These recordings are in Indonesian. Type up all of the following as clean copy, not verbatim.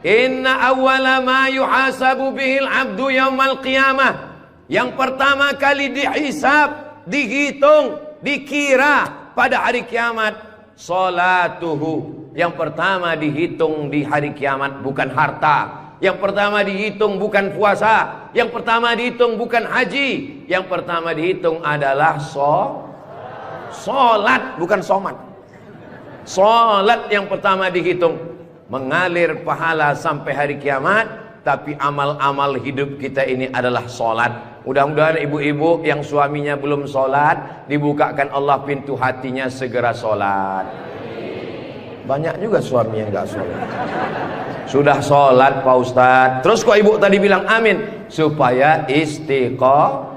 Inna awwala ma yuhasabu bihil abdu yaumal qiyamah. Yang pertama kali dihisab, dihitung, dikira pada hari kiamat, salatuhu. Yang pertama dihitung di hari kiamat bukan harta. Yang pertama dihitung bukan puasa. Yang pertama dihitung bukan haji. Yang pertama dihitung adalah solat, bukan somat. Solat yang pertama dihitung. Mengalir pahala sampai hari kiamat. Tapi amal-amal hidup kita ini adalah solat. Mudah-mudahan ibu-ibu yang suaminya belum solat, dibukakan Allah pintu hatinya segera solat. Banyak juga suami yang gak solat. Sudah sholat Pak Ustadz, terus kok ibu tadi bilang amin? Supaya istiqomah.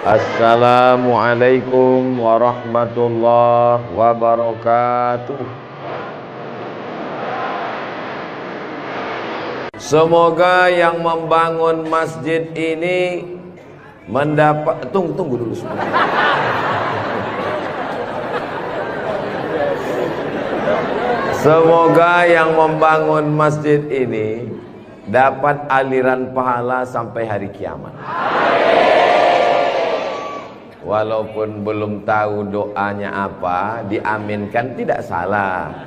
Assalamualaikum warahmatullahi wabarakatuh. Semoga yang membangun masjid ini mendapat... Tunggu dulu sebentar. Semoga yang membangun masjid ini dapat aliran pahala sampai hari kiamat. Walaupun belum tahu doanya apa, diaminkan tidak salah.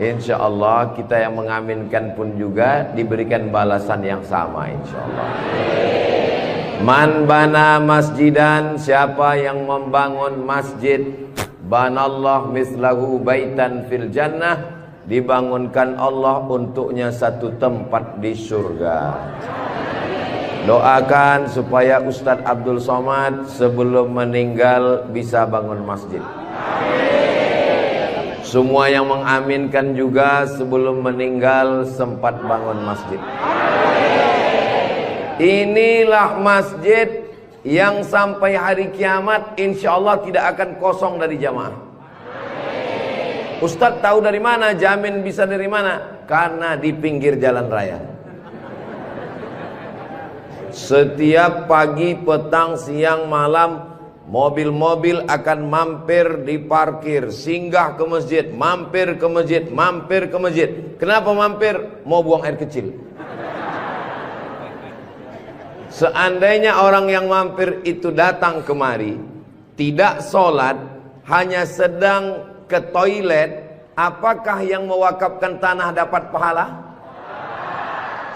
Insya Allah kita yang mengaminkan pun juga diberikan balasan yang sama insya Allah. Man bana masjidan, siapa yang membangun masjid, banallah mislahu baitan fil jannah, dibangunkan Allah untuknya satu tempat di surga. Doakan supaya Ustadz Abdul Somad sebelum meninggal bisa bangun masjid. Semua yang mengaminkan juga sebelum meninggal sempat bangun masjid. Inilah masjid yang sampai hari kiamat insya Allah tidak akan kosong dari jamaah. Ustadz tahu dari mana? Jamin bisa dari mana? Karena di pinggir jalan raya. Setiap pagi, petang, siang, malam, mobil-mobil akan mampir di parkir, singgah ke masjid, mampir ke masjid, mampir ke masjid. Kenapa mampir? Mau buang air kecil. Seandainya orang yang mampir itu datang kemari, tidak sholat, hanya sedang ke toilet, apakah yang mewakafkan tanah dapat pahala?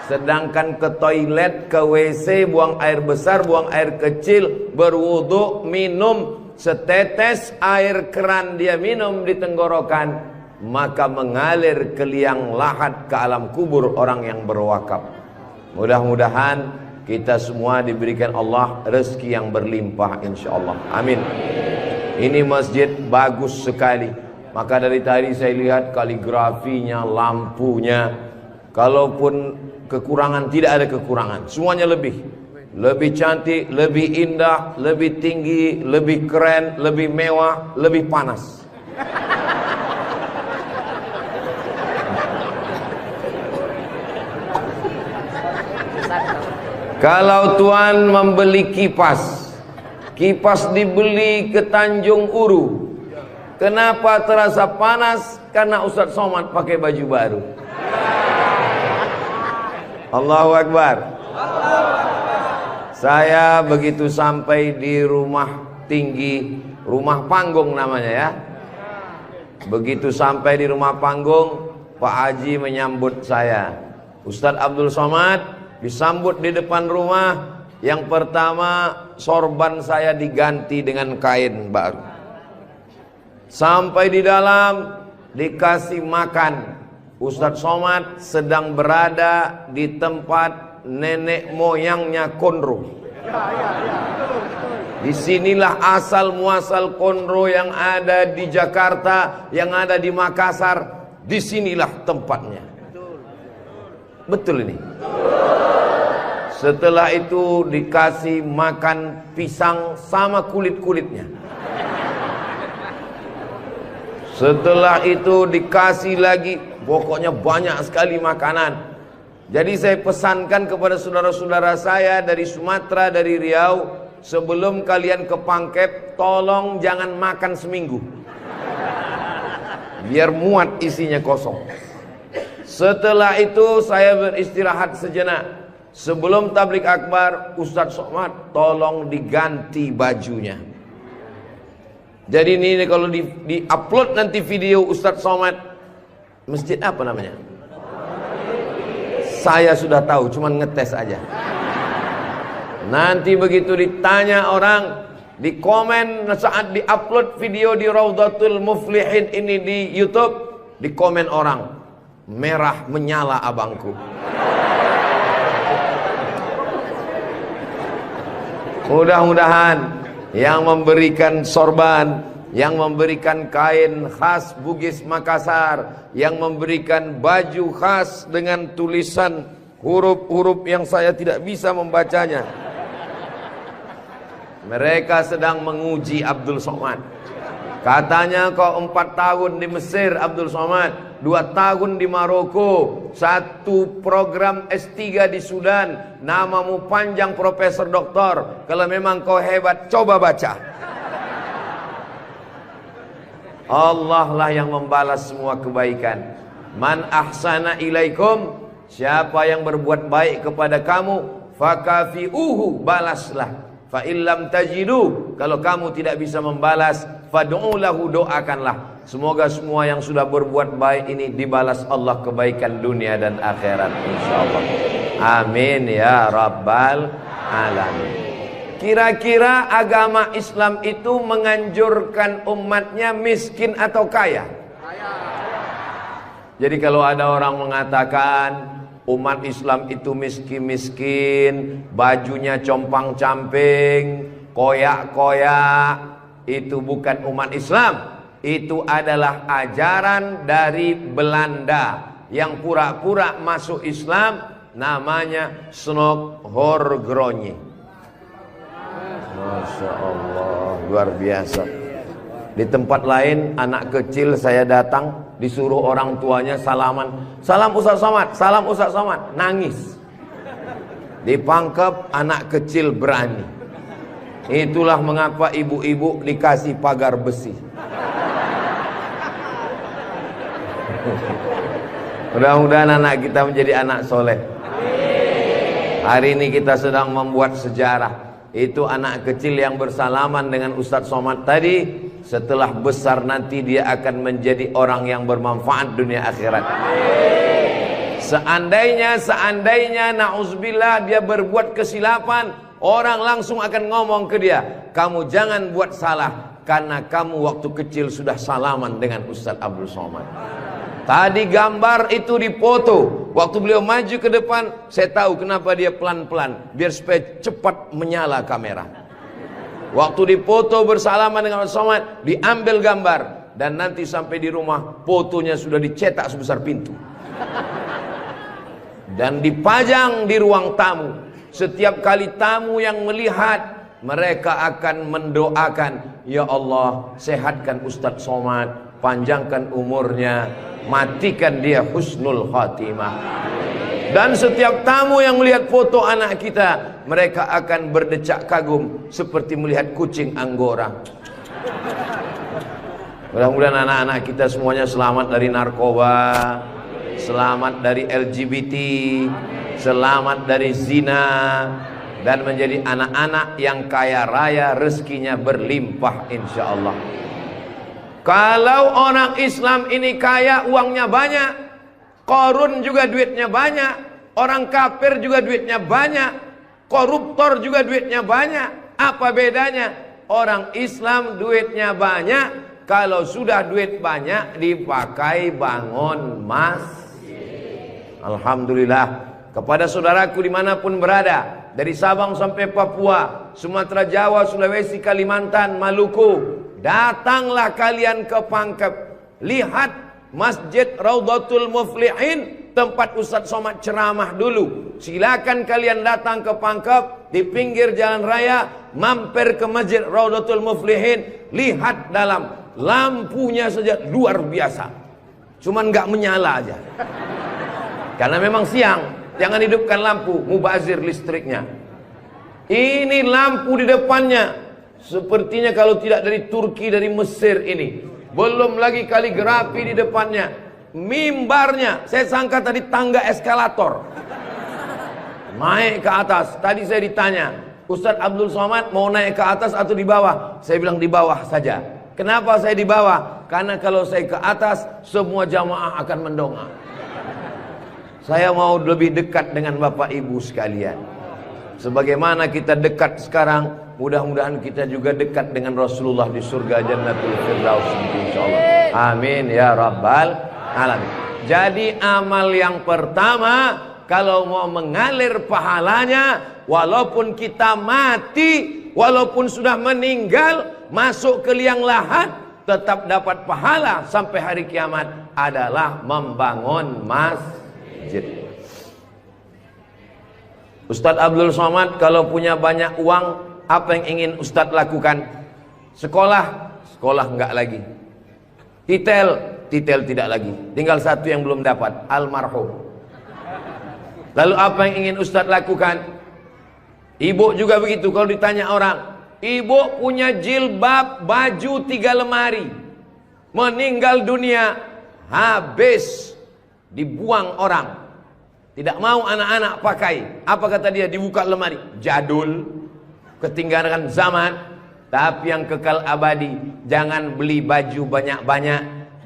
Sedangkan ke toilet, ke WC, buang air besar, buang air kecil, berwudu, minum setetes air keran dia minum di tenggorokan, maka mengalir ke liang lahat ke alam kubur orang yang berwakaf. Mudah-mudahan kita semua diberikan Allah rezeki yang berlimpah insyaallah. Amin. Ini masjid bagus sekali. Maka dari tadi saya lihat kaligrafinya, lampunya. Kalaupun kekurangan, tidak ada kekurangan. Semuanya lebih cantik, lebih indah, lebih tinggi, lebih keren, lebih mewah, lebih panas. Kalau Tuan membeli kipas dibeli ke Tanjung Uru, kenapa terasa panas? Karena Ustadz Somad pakai baju baru. Allahu Akbar. Saya begitu sampai di rumah tinggi, rumah panggung namanya ya. Begitu sampai di rumah panggung, Pak Haji menyambut saya. Ustadz Abdul Somad disambut di depan rumah. Yang pertama, sorban saya diganti dengan kain baru. Sampai di dalam dikasih makan. Ustadz Somad sedang berada di tempat nenek moyangnya Konro. Disinilah asal muasal Konro yang ada di Jakarta, yang ada di Makassar. Disinilah tempatnya. Betul ini. Setelah itu dikasih makan pisang sama kulit-kulitnya. Setelah itu dikasih lagi, pokoknya banyak sekali makanan. Jadi saya pesankan kepada saudara-saudara saya dari Sumatera, dari Riau, sebelum kalian ke Pangkep, tolong jangan makan seminggu. Biar muat isinya kosong. Setelah itu saya beristirahat sejenak. Sebelum tablik akbar, Ustadz Somad tolong diganti bajunya. Jadi ini kalau di upload nanti video Ustadz Somad, masjid apa namanya? Saya sudah tahu, cuman ngetes aja. Nanti begitu ditanya orang, di komen saat di-upload video di Raudhatul Muflihin ini di YouTube, di komen orang, merah menyala abangku. Mudah-mudahan yang memberikan sorban, yang memberikan kain khas Bugis Makassar, yang memberikan baju khas dengan tulisan huruf-huruf yang saya tidak bisa membacanya, mereka sedang menguji Abdul Somad. Katanya kau 4 tahun di Mesir Abdul Somad, 2 tahun di Maroko, 1 program S3 di Sudan, namamu panjang profesor doktor. Kalau memang kau hebat, coba baca. Allah lah yang membalas semua kebaikan. Man ahsana ilaikum, siapa yang berbuat baik kepada kamu, fakafi'uhu, balaslah. Fa illam tajidu, kalau kamu tidak bisa membalas, fad'u lahu, doakanlah. Semoga semua yang sudah berbuat baik ini dibalas Allah kebaikan dunia dan akhirat insyaallah. Amin ya rabbal alamin. Kira-kira agama Islam itu menganjurkan umatnya miskin atau kaya? Jadi kalau ada orang mengatakan umat Islam itu miskin-miskin, bajunya compang-camping, koyak-koyak, itu bukan umat Islam. Itu adalah ajaran dari Belanda yang pura-pura masuk Islam, namanya Snokhorgrony. Masya Allah, luar biasa. Di tempat lain anak kecil saya datang, disuruh orang tuanya salaman, salam Ustadz Somad, salam Ustadz Somad, nangis. Dipangkep, anak kecil berani. Itulah mengapa ibu-ibu dikasih pagar besi. Mudah-mudahan anak kita menjadi anak soleh. Hari ini kita sedang membuat sejarah. Itu anak kecil yang bersalaman dengan Ustadz Somad tadi, setelah besar nanti dia akan menjadi orang yang bermanfaat dunia akhirat. Seandainya na'udzubillah dia berbuat kesilapan, orang langsung akan ngomong ke dia, kamu jangan buat salah, karena kamu waktu kecil sudah salaman dengan Ustadz Abdul Somad. Tadi gambar itu dipoto. Waktu beliau maju ke depan, saya tahu kenapa dia pelan-pelan, biar supaya cepat menyala kamera. Waktu dipoto bersalaman dengan Ustadz Somad, diambil gambar, dan nanti sampai di rumah fotonya sudah dicetak sebesar pintu dan dipajang di ruang tamu. Setiap kali tamu yang melihat, mereka akan mendoakan, ya Allah, sehatkan Ustadz Somad, panjangkan umurnya, matikan dia husnul khatimah. Dan setiap tamu yang melihat foto anak kita, mereka akan berdecak kagum seperti melihat kucing Anggora. Mudah-mudahan anak-anak kita semuanya selamat dari narkoba, selamat dari LGBT, selamat dari zina, dan menjadi anak-anak yang kaya raya, rezekinya berlimpah insyaallah. Kalau orang Islam ini kaya, uangnya banyak, Qarun juga duitnya banyak, orang kafir juga duitnya banyak, koruptor juga duitnya banyak. Apa bedanya? Orang Islam duitnya banyak, kalau sudah duit banyak dipakai bangun masjid. Alhamdulillah. Kepada saudaraku dimanapun berada, dari Sabang sampai Papua, Sumatera, Jawa, Sulawesi, Kalimantan, Maluku, datanglah kalian ke Pangkep. Lihat Masjid Raudhatul Muflihin, tempat Ustadz Somad ceramah dulu. Silakan kalian datang ke Pangkep, di pinggir jalan raya, mampir ke Masjid Raudhatul Muflihin. Lihat dalam, lampunya saja luar biasa, cuman nggak menyala aja, karena memang siang. Jangan hidupkan lampu, mubazir listriknya. Ini lampu di depannya, sepertinya kalau tidak dari Turki, dari Mesir ini. Belum lagi kaligrafi di depannya. mimbarnya, saya sangka tadi tangga eskalator. Naik ke atas. Tadi saya ditanya, Ustadz Abdul Somad mau naik ke atas atau di bawah? Saya bilang di bawah saja. Kenapa saya di bawah? Karena kalau saya ke atas, semua jamaah akan mendongak. Saya mau lebih dekat dengan Bapak Ibu sekalian. Sebagaimana kita dekat sekarang, mudah-mudahan kita juga dekat dengan Rasulullah di surga Jannatul Firdaus, insyaallah. Amin ya rabbal alamin. Jadi amal yang pertama, kalau mau mengalir pahalanya, walaupun kita mati, walaupun sudah meninggal, masuk ke liang lahat, tetap dapat pahala sampai hari kiamat, adalah membangun masjid. Ustadz Abdul Somad kalau punya banyak uang, apa yang ingin Ustadz lakukan? Sekolah, sekolah enggak lagi. Titel tidak lagi. Tinggal satu yang belum dapat, almarhum. Lalu apa yang ingin Ustadz lakukan? Ibu juga begitu. Kalau ditanya orang, ibu punya jilbab, baju 3 lemari, meninggal dunia, habis, dibuang orang. Tidak mau anak-anak pakai. Apa kata dia? Dibuka lemari. Jadul, ketinggalan zaman. Tapi yang kekal abadi, jangan beli baju banyak-banyak,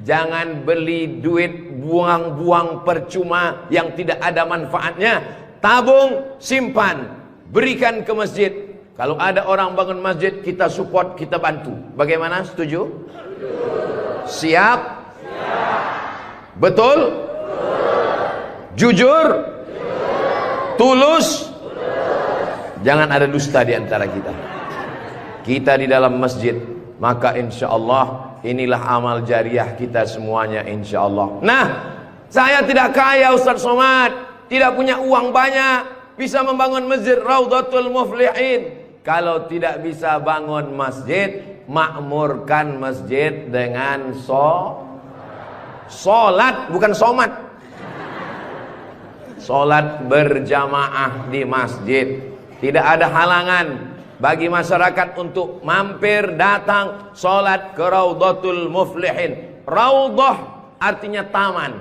jangan beli duit buang-buang percuma yang tidak ada manfaatnya. Tabung, simpan, berikan ke masjid. Kalau ada orang bangun masjid, kita support, kita bantu. Bagaimana? Setuju? Siap? Betul? Jujur? Tulus? Jangan ada dusta di antara kita. Kita di dalam masjid, maka insya Allah inilah amal jariah kita semuanya, insya Allah. Nah, saya tidak kaya Ustadz Somad, tidak punya uang banyak, bisa membangun masjid Raudhatul Muflihin. Kalau tidak bisa bangun masjid, makmurkan masjid dengan sholat, bukan somat. Sholat berjamaah di masjid. Tidak ada halangan bagi masyarakat untuk mampir datang sholat ke Raudhatul Muflihin. Raudhah artinya taman.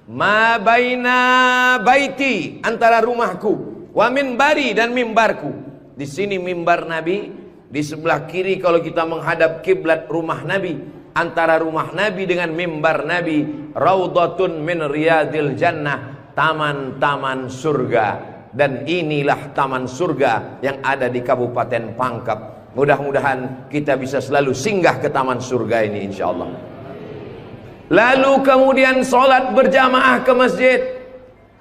Ma baina baiti, antara rumahku, wa minbari, dan mimbarku. Di sini mimbar Nabi, di sebelah kiri kalau kita menghadap kiblat rumah Nabi. Antara rumah Nabi dengan mimbar Nabi, Raudhatun min riyadil jannah, taman-taman surga. Dan inilah taman surga yang ada di Kabupaten Pangkep. Mudah-mudahan kita bisa selalu singgah ke taman surga ini, insya Allah. Lalu kemudian sholat berjamaah ke masjid.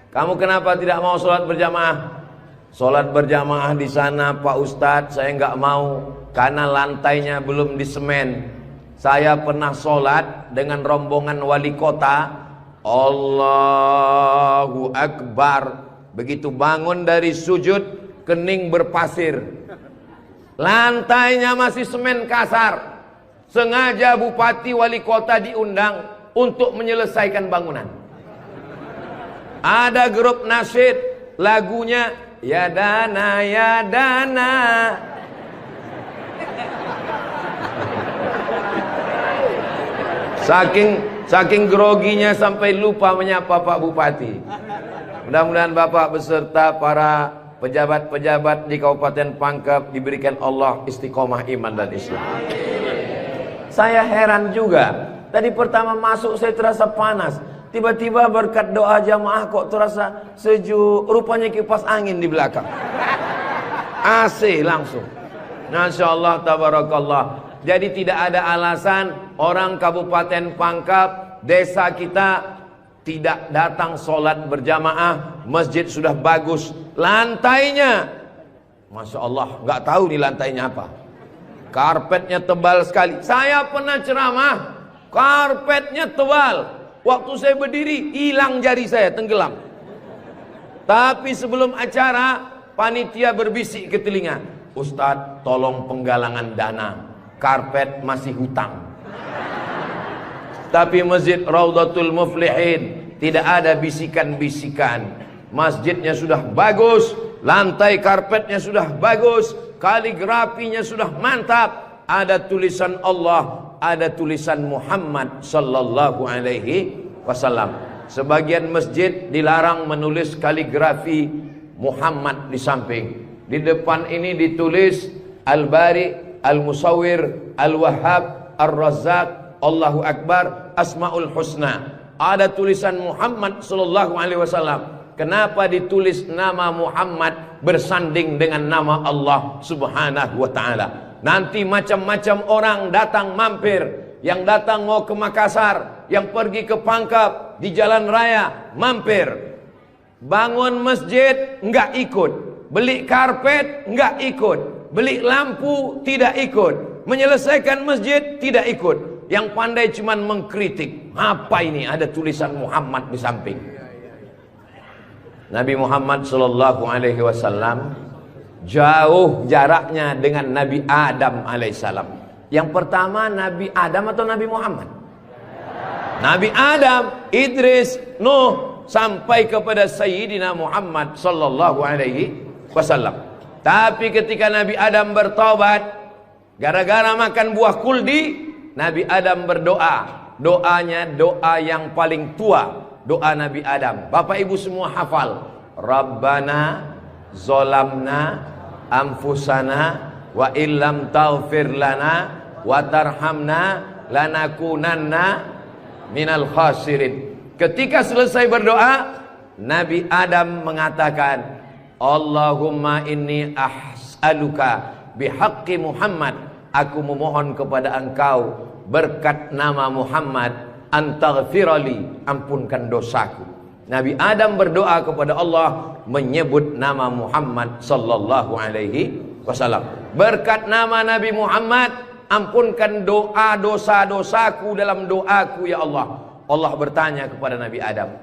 Kamu kenapa tidak mau sholat berjamaah? Sholat berjamaah di sana, Pak Ustadz, saya nggak mau karena lantainya belum disemen. Saya pernah sholat dengan rombongan wali kota. Allahu Akbar. Begitu bangun dari sujud, kening berpasir, lantainya masih semen kasar. Sengaja bupati wali kota diundang untuk menyelesaikan bangunan. Ada grup nasyid, lagunya ya dana ya dana. Saking groginya sampai lupa menyapa Pak Bupati. Mudah-mudahan Bapak beserta para pejabat-pejabat di Kabupaten Pangkep diberikan Allah istiqomah iman dan Islam. Saya heran juga. Tadi pertama masuk saya terasa panas. Tiba-tiba berkat doa jamaah kok terasa sejuk. Rupanya kipas angin di belakang. AC langsung. Masya Allah, tabarakallah. Jadi tidak ada alasan orang Kabupaten Pangkep, desa kita, tidak datang sholat berjamaah. Masjid sudah bagus, lantainya Masya Allah, nggak tahu nih lantainya apa, karpetnya tebal sekali. Saya pernah ceramah, karpetnya tebal, waktu saya berdiri hilang jari saya, tenggelam. Tapi sebelum acara, panitia berbisik ke telinga, Ustadz tolong penggalangan dana, karpet masih hutang. Tapi masjid Raudhatul Muflihin tidak ada bisikan-bisikan. Masjidnya sudah bagus, lantai karpetnya sudah bagus, kaligrafinya sudah mantap. Ada tulisan Allah, ada tulisan Muhammad sallallahu alaihi wasallam. Sebagian masjid dilarang menulis kaligrafi Muhammad di samping. Di depan ini ditulis Al-Bari, Al-Musawwir, Al-Wahhab, Ar-Razzaq, Allahu Akbar, Asmaul Husna. Ada tulisan Muhammad sallallahu alaihi wasallam. Kenapa ditulis nama Muhammad bersanding dengan nama Allah Subhanahu wa taala? Nanti macam-macam orang datang mampir. Yang datang mau ke Makassar, yang pergi ke Pangkep, di jalan raya mampir. Bangun masjid enggak ikut, beli karpet enggak ikut, beli lampu tidak ikut, menyelesaikan masjid tidak ikut. Yang pandai cuman mengkritik. Apa ini ada tulisan Muhammad di samping? Nabi Muhammad sallallahu alaihi wasallam jauh jaraknya dengan Nabi Adam alaihissalam. Yang pertama Nabi Adam atau Nabi Muhammad? Nabi Adam, Idris, Nuh sampai kepada Sayyidina Muhammad sallallahu alaihi wasallam. Tapi ketika Nabi Adam bertobat gara-gara makan buah kuldi, Nabi Adam berdoa. Doanya doa yang paling tua, doa Nabi Adam. Bapak ibu semua hafal. Rabbana zolamna anfusana wa illam taghfir lana wa tarhamna lanakunanna minal khasirin. Ketika selesai berdoa, Nabi Adam mengatakan, Allahumma inni as'aluka bihaqqi Muhammad. Aku memohon kepada engkau berkat nama Muhammad, antaghfirali, ampunkan dosaku. Nabi Adam berdoa kepada Allah menyebut nama Muhammad sallallahu alaihi wasallam. Berkat nama Nabi Muhammad, ampunkan doa dosa-dosaku dalam doaku ya Allah. Allah bertanya kepada Nabi Adam.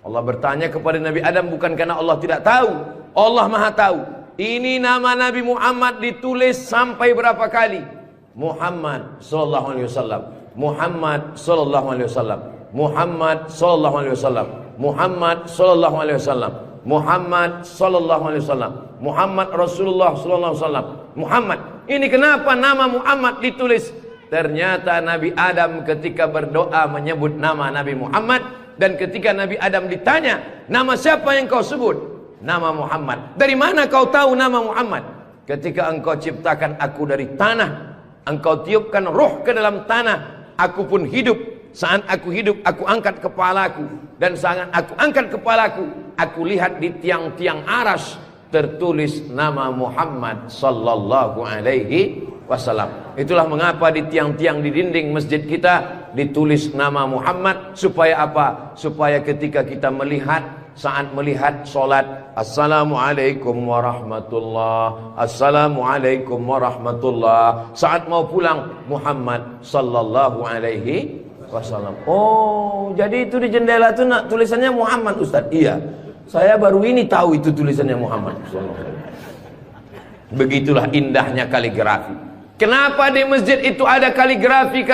Allah bertanya kepada Nabi Adam bukan karena Allah tidak tahu. Allah Maha tahu. Ini nama Nabi Muhammad ditulis sampai berapa kali? Muhammad sallallahu alaihi wasallam. Muhammad sallallahu alaihi wasallam. Muhammad sallallahu alaihi wasallam. Muhammad sallallahu alaihi wasallam. Muhammad sallallahu alaihi wasallam. Muhammad Rasulullah sallallahu alaihi wasallam. Muhammad. Ini kenapa nama Muhammad ditulis? Ternyata Nabi Adam ketika berdoa menyebut nama Nabi Muhammad, dan ketika Nabi Adam ditanya, nama siapa yang kau sebut? Nama Muhammad. Dari mana kau tahu nama Muhammad? Ketika engkau ciptakan aku dari tanah, engkau tiupkan roh ke dalam tanah, aku pun hidup. Saat aku hidup, aku angkat kepalaku. Dan saat aku angkat kepalaku, aku lihat di tiang-tiang aras tertulis nama Muhammad sallallahu alaihi wasallam. Itulah mengapa di tiang-tiang di dinding masjid kita ditulis nama Muhammad. Supaya apa? Supaya ketika kita melihat, saat melihat solat, Assalamualaikum warahmatullah, Assalamualaikum warahmatullah. Saat mau pulang, Muhammad sallallahu alaihi wasallam. Oh, jadi itu di jendela itu tulisannya Muhammad, Ustaz? Iya, saya baru ini tahu itu tulisannya Muhammad. Begitulah indahnya kaligrafi. Kenapa di masjid itu ada kaligrafi?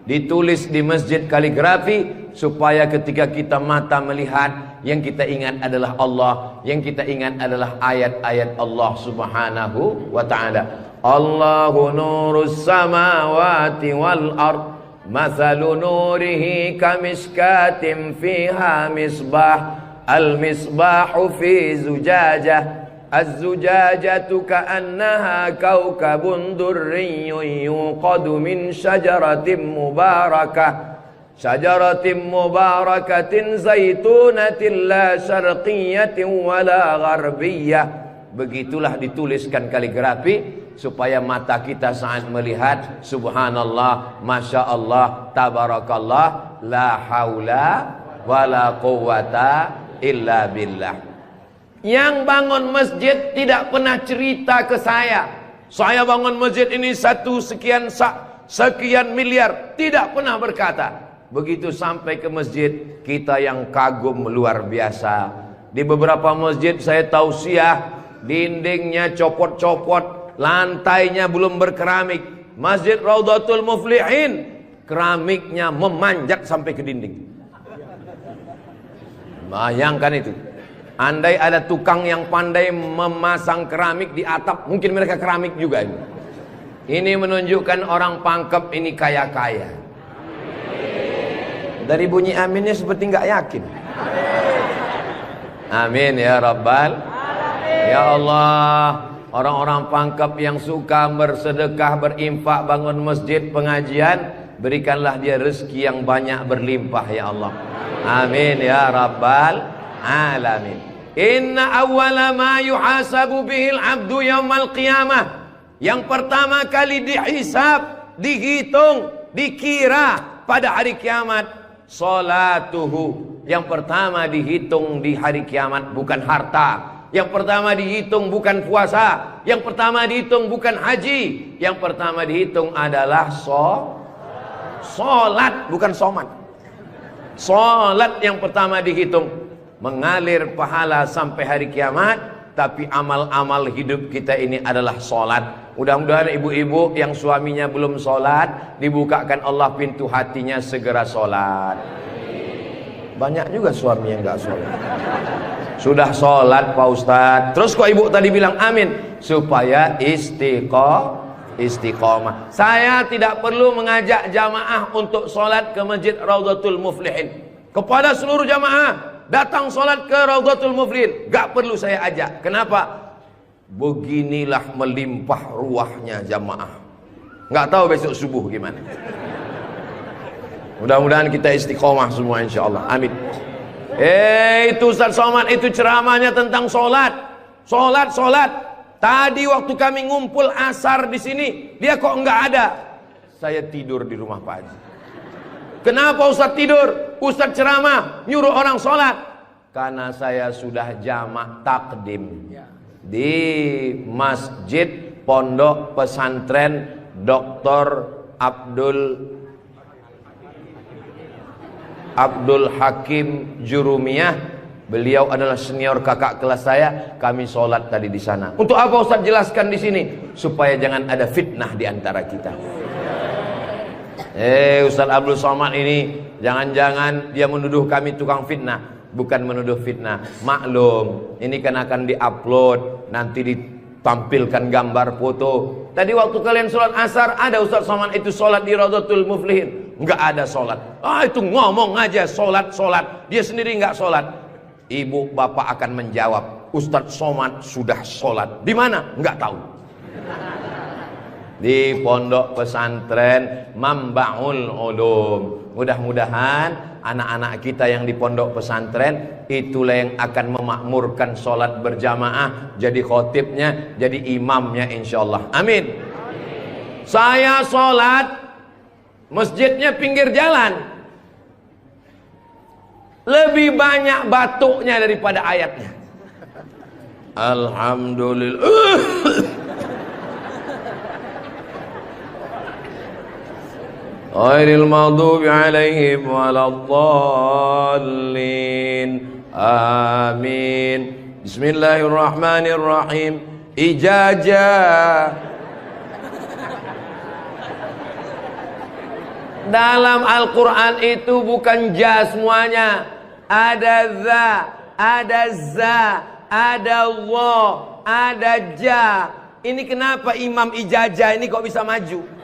Ditulis di masjid kaligrafi supaya ketika kita mata melihat, yang kita ingat adalah Allah, yang kita ingat adalah ayat-ayat Allah Subhanahu wa ta'ala. Allahu nurus samawati wal ard, mathalu nurihi kamiskatin fiha misbah, al misbahu fi zujajah, az-zujajatu ka'annaha kawkabun durriyyun yuqadu min syajaratin mubarakah, syajaratin mubarakatin zaitunatin la syarqiyatin wala gharbiyah. Begitulah dituliskan kaligrafi supaya mata kita saat melihat, subhanallah, masya Allah, tabarakallah, la haula wala quwata illa billah. Yang bangun masjid tidak pernah cerita ke saya bangun masjid ini sekian miliar. Tidak pernah berkata. Begitu sampai ke masjid, kita yang kagum luar biasa. Di beberapa masjid saya tausiah, dindingnya copot-copot, lantainya belum berkeramik. Masjid Raudhatul Muflihin, keramiknya memanjat sampai ke dinding. Bayangkan itu. Andai ada tukang yang pandai memasang keramik di atap, mungkin mereka keramik juga ini. Ini menunjukkan orang Pangkep ini kaya-kaya. Dari bunyi aminnya seperti nggak yakin. Amin ya Rabbal. Ya Allah, orang-orang pangkep yang suka bersedekah, berinfak, bangun masjid, pengajian, berikanlah dia rezeki yang banyak berlimpah ya Allah. Amin ya Rabbal alamin. Inna awwala ma yuhasabu bihil abdu yaumal qiyamah. Yang pertama kali dihisab, dihitung, dikira pada hari kiamat, salatuhu. Yang pertama dihitung di hari kiamat bukan harta. Yang pertama dihitung bukan puasa. Yang pertama dihitung bukan haji. Yang pertama dihitung adalah solat, bukan somat. Solat yang pertama dihitung. Mengalir pahala sampai hari kiamat. Tapi amal-amal hidup kita ini adalah solat. Mudah-mudahan ibu-ibu yang suaminya belum solat, dibukakan Allah pintu hatinya segera solat. Banyak juga suami yang gak solat. Sudah sholat Pak Ustadz, terus kok ibu tadi bilang amin? Supaya istiqomah. Saya tidak perlu mengajak jamaah untuk sholat ke Masjid Raudhatul Muflihin. Kepada seluruh jamaah, datang sholat ke Raudhatul Muflihin. Gak perlu saya ajak. Kenapa? Beginilah melimpah ruahnya jamaah. Gak tahu besok subuh gimana. Mudah-mudahan kita istiqomah semua insya Allah. Amin. Itu Ustaz Somad itu ceramahnya tentang solat. Solat. Tadi waktu kami ngumpul asar di sini, dia kok enggak ada. Saya tidur di rumah Pak Haji. Kenapa Ustaz tidur? Ustaz ceramah nyuruh orang solat. Karena saya sudah jamak takdim di Masjid Pondok Pesantren Dr. Abdul Hakim Jurumiyah. Beliau adalah senior kakak kelas saya. Kami sholat tadi di sana. Untuk apa Ustaz jelaskan di sini? Supaya jangan ada fitnah di antara kita. Ustaz Abdul Somad ini jangan-jangan dia menuduh kami tukang fitnah. Bukan menuduh fitnah. Maklum, ini kan akan diupload, nanti ditampilkan gambar foto. Tadi waktu kalian sholat asar, ada Ustaz Somad itu sholat di Raudhatul Muflihin. Enggak ada sholat. Itu ngomong aja sholat. Dia sendiri enggak sholat. Ibu bapak akan menjawab, Ustaz Somad sudah sholat. Di mana? Enggak tahu. Di Pondok Pesantren Mambaul Ulum. Mudah-mudahan anak-anak kita yang di pondok pesantren itulah yang akan memakmurkan sholat berjamaah, jadi khotibnya, jadi imamnya insyaallah. Amin. Saya sholat, masjidnya pinggir jalan. Lebih banyak batuknya daripada ayatnya. Alhamdulillah. Ghairil maghdubi alaihim waladdallin. Amin. Bismillahirrahmanirrahim. Ijazah. Dalam Al-Quran itu bukan ja semuanya. Ada za, ada za, ada wa, ada ja. Ini kenapa Imam Ijazah ini kok bisa maju?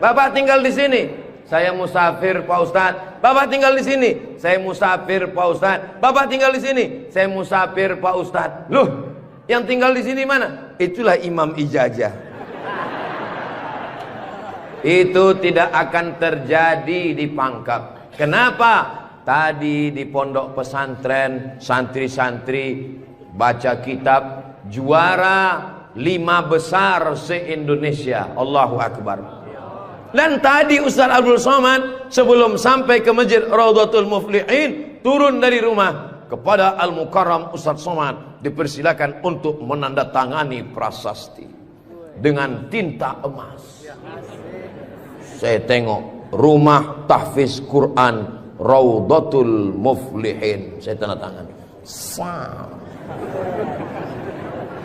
Bapak tinggal di sini, saya musafir Pak Ustadz. Bapak tinggal di sini, saya musafir Pak Ustadz. Bapak tinggal di sini, saya musafir Pak Ustadz. Loh, yang tinggal di sini mana? Itulah Imam Ijazah. Itu tidak akan terjadi di Pangkep. Kenapa? Tadi di pondok pesantren santri-santri baca kitab juara 5 besar se-Indonesia. Allahu Akbar. Dan tadi Ustaz Abdul Somad sebelum sampai ke Masjid Raudhatul Muflihin turun dari rumah kepada Al-Mukarram Ustaz Somad dipersilakan untuk menandatangani prasasti dengan tinta emas. Saya tengok rumah tahfiz Quran Raudhatul Muflihin, saya tanda tangan.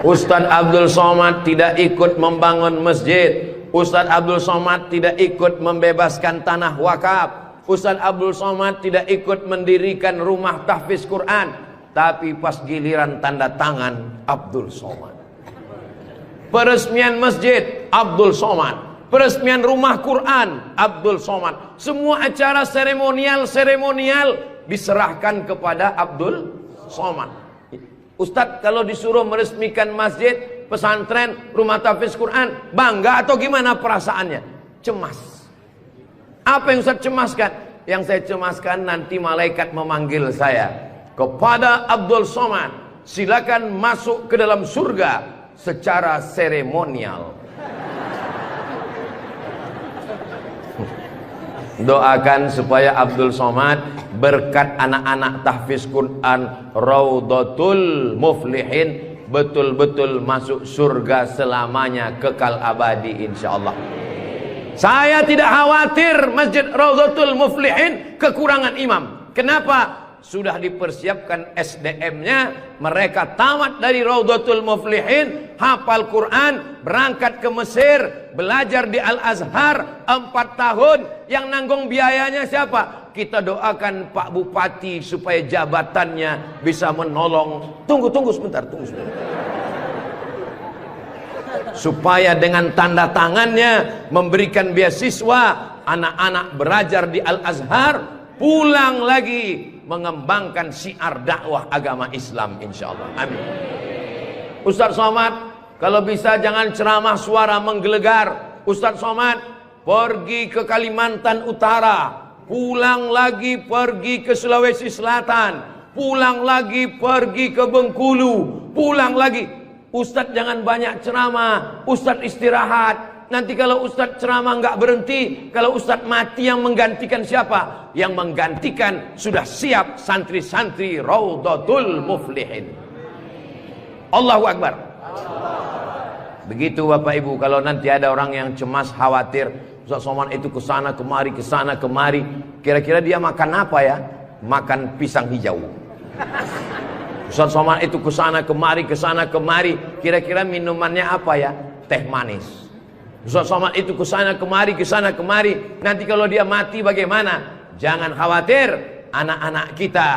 Ustaz Abdul Somad tidak ikut membangun masjid. Ustaz Abdul Somad tidak ikut membebaskan tanah wakaf. Ustaz Abdul Somad tidak ikut mendirikan rumah tahfiz Quran. Tapi pas giliran tanda tangan Abdul Somad, peresmian masjid Abdul Somad, Peresmian rumah Quran Abdul Somad. Semua acara seremonial diserahkan kepada Abdul Somad. Ustadz kalau disuruh meresmikan masjid, pesantren, rumah tahfiz Quran, bangga atau gimana perasaannya? Cemas. Apa yang Ustadz cemaskan? Yang saya cemaskan nanti malaikat memanggil saya, kepada Abdul Somad, silakan masuk ke dalam surga secara seremonial. Doakan supaya Abdul Somad berkat anak-anak tahfiz Quran Raudhatul Muflihin betul-betul masuk surga selamanya, kekal abadi insyaallah. Saya tidak khawatir Masjid Raudhatul Muflihin kekurangan imam. Kenapa? Sudah dipersiapkan SDM-nya. Mereka tamat dari Raudhatul Muflihin, hafal Quran, berangkat ke Mesir, belajar di Al-Azhar 4 tahun. Yang nanggung biayanya siapa? Kita doakan Pak Bupati supaya jabatannya bisa menolong. Tunggu sebentar. Supaya dengan tanda tangannya memberikan beasiswa, anak-anak belajar di Al-Azhar, pulang lagi mengembangkan syiar dakwah agama Islam insyaallah. Amin. Ustadz Somad, kalau bisa jangan ceramah suara menggelegar. Ustadz Somad pergi ke Kalimantan Utara, pulang lagi pergi ke Sulawesi Selatan, pulang lagi pergi ke Bengkulu, pulang lagi. Ustadz jangan banyak ceramah, Ustadz istirahat. Nanti kalau Ustadz ceramah nggak berhenti, kalau Ustadz mati yang menggantikan siapa? Yang menggantikan sudah siap santri-santri Raudhatul Muflihin. Allahu Akbar. Begitu Bapak Ibu, kalau nanti ada orang yang cemas, khawatir, Ustadz Somad itu kesana kemari, kira-kira dia makan apa ya? Makan pisang hijau. Ustadz Somad itu kesana kemari, kira-kira minumannya apa ya? Teh manis. Ustadz Somad itu kesana kemari, nanti kalau dia mati bagaimana? Jangan khawatir, anak-anak kita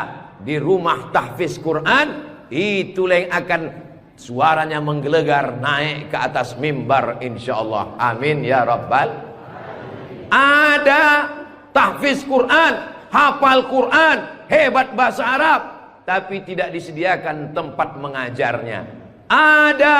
di rumah tahfiz Quran itulah yang akan suaranya menggelegar naik ke atas mimbar insyaallah. Amin ya rabbal. Ada tahfiz Quran, hafal Quran, hebat bahasa Arab, tapi tidak disediakan tempat mengajarnya. Ada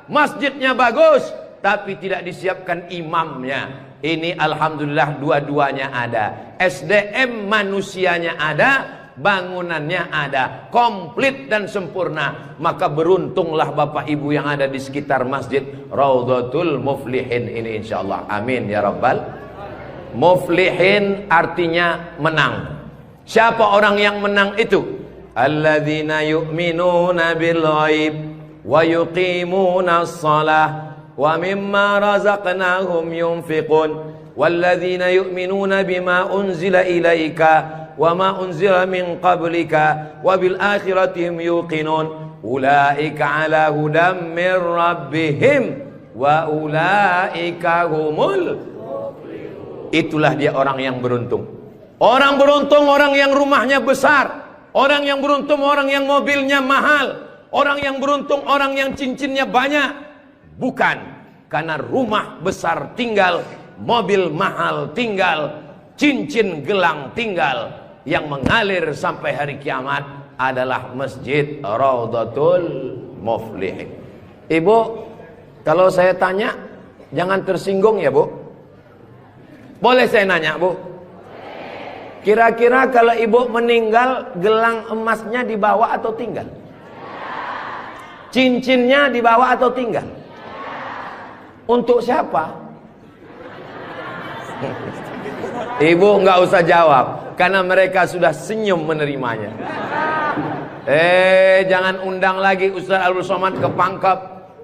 masjidnya bagus, tapi tidak disiapkan imamnya. Ini alhamdulillah dua-duanya ada. SDM manusianya ada, bangunannya ada, komplit dan sempurna. Maka beruntunglah Bapak Ibu yang ada di sekitar Masjid Raudhatul Muflihin ini insyaallah. Amin ya rabbal. Muflihin artinya menang. Siapa orang yang menang itu? Alladzina yu'minuna bil ghaib wa yuqimuna shalah wa mimma razaqnahum yunfiqun walladzina yu'minuna bima unzila ilaika wa ma unzila min qablika wa bil akhirati hum yuqinun ulaika ala hudam min rabbihim wa ulaika humul muflihun. Itulah dia orang yang beruntung. Orang beruntung orang yang rumahnya besar. Orang yang beruntung orang yang mobilnya mahal. Orang yang beruntung orang yang cincinnya banyak. Bukan karena rumah besar tinggal, mobil mahal tinggal, cincin gelang tinggal. Yang mengalir sampai hari kiamat adalah Masjid Raudhatul Muflihin. Ibu, kalau saya tanya jangan tersinggung ya Bu. Boleh saya nanya Bu? Kira-kira kalau ibu meninggal, gelang emasnya dibawa atau tinggal? Cincinnya dibawa atau tinggal? Untuk siapa? Ibu nggak usah jawab, karena mereka sudah senyum menerimanya. Jangan undang lagi Ustadz Abdul Somad ke Pangkep.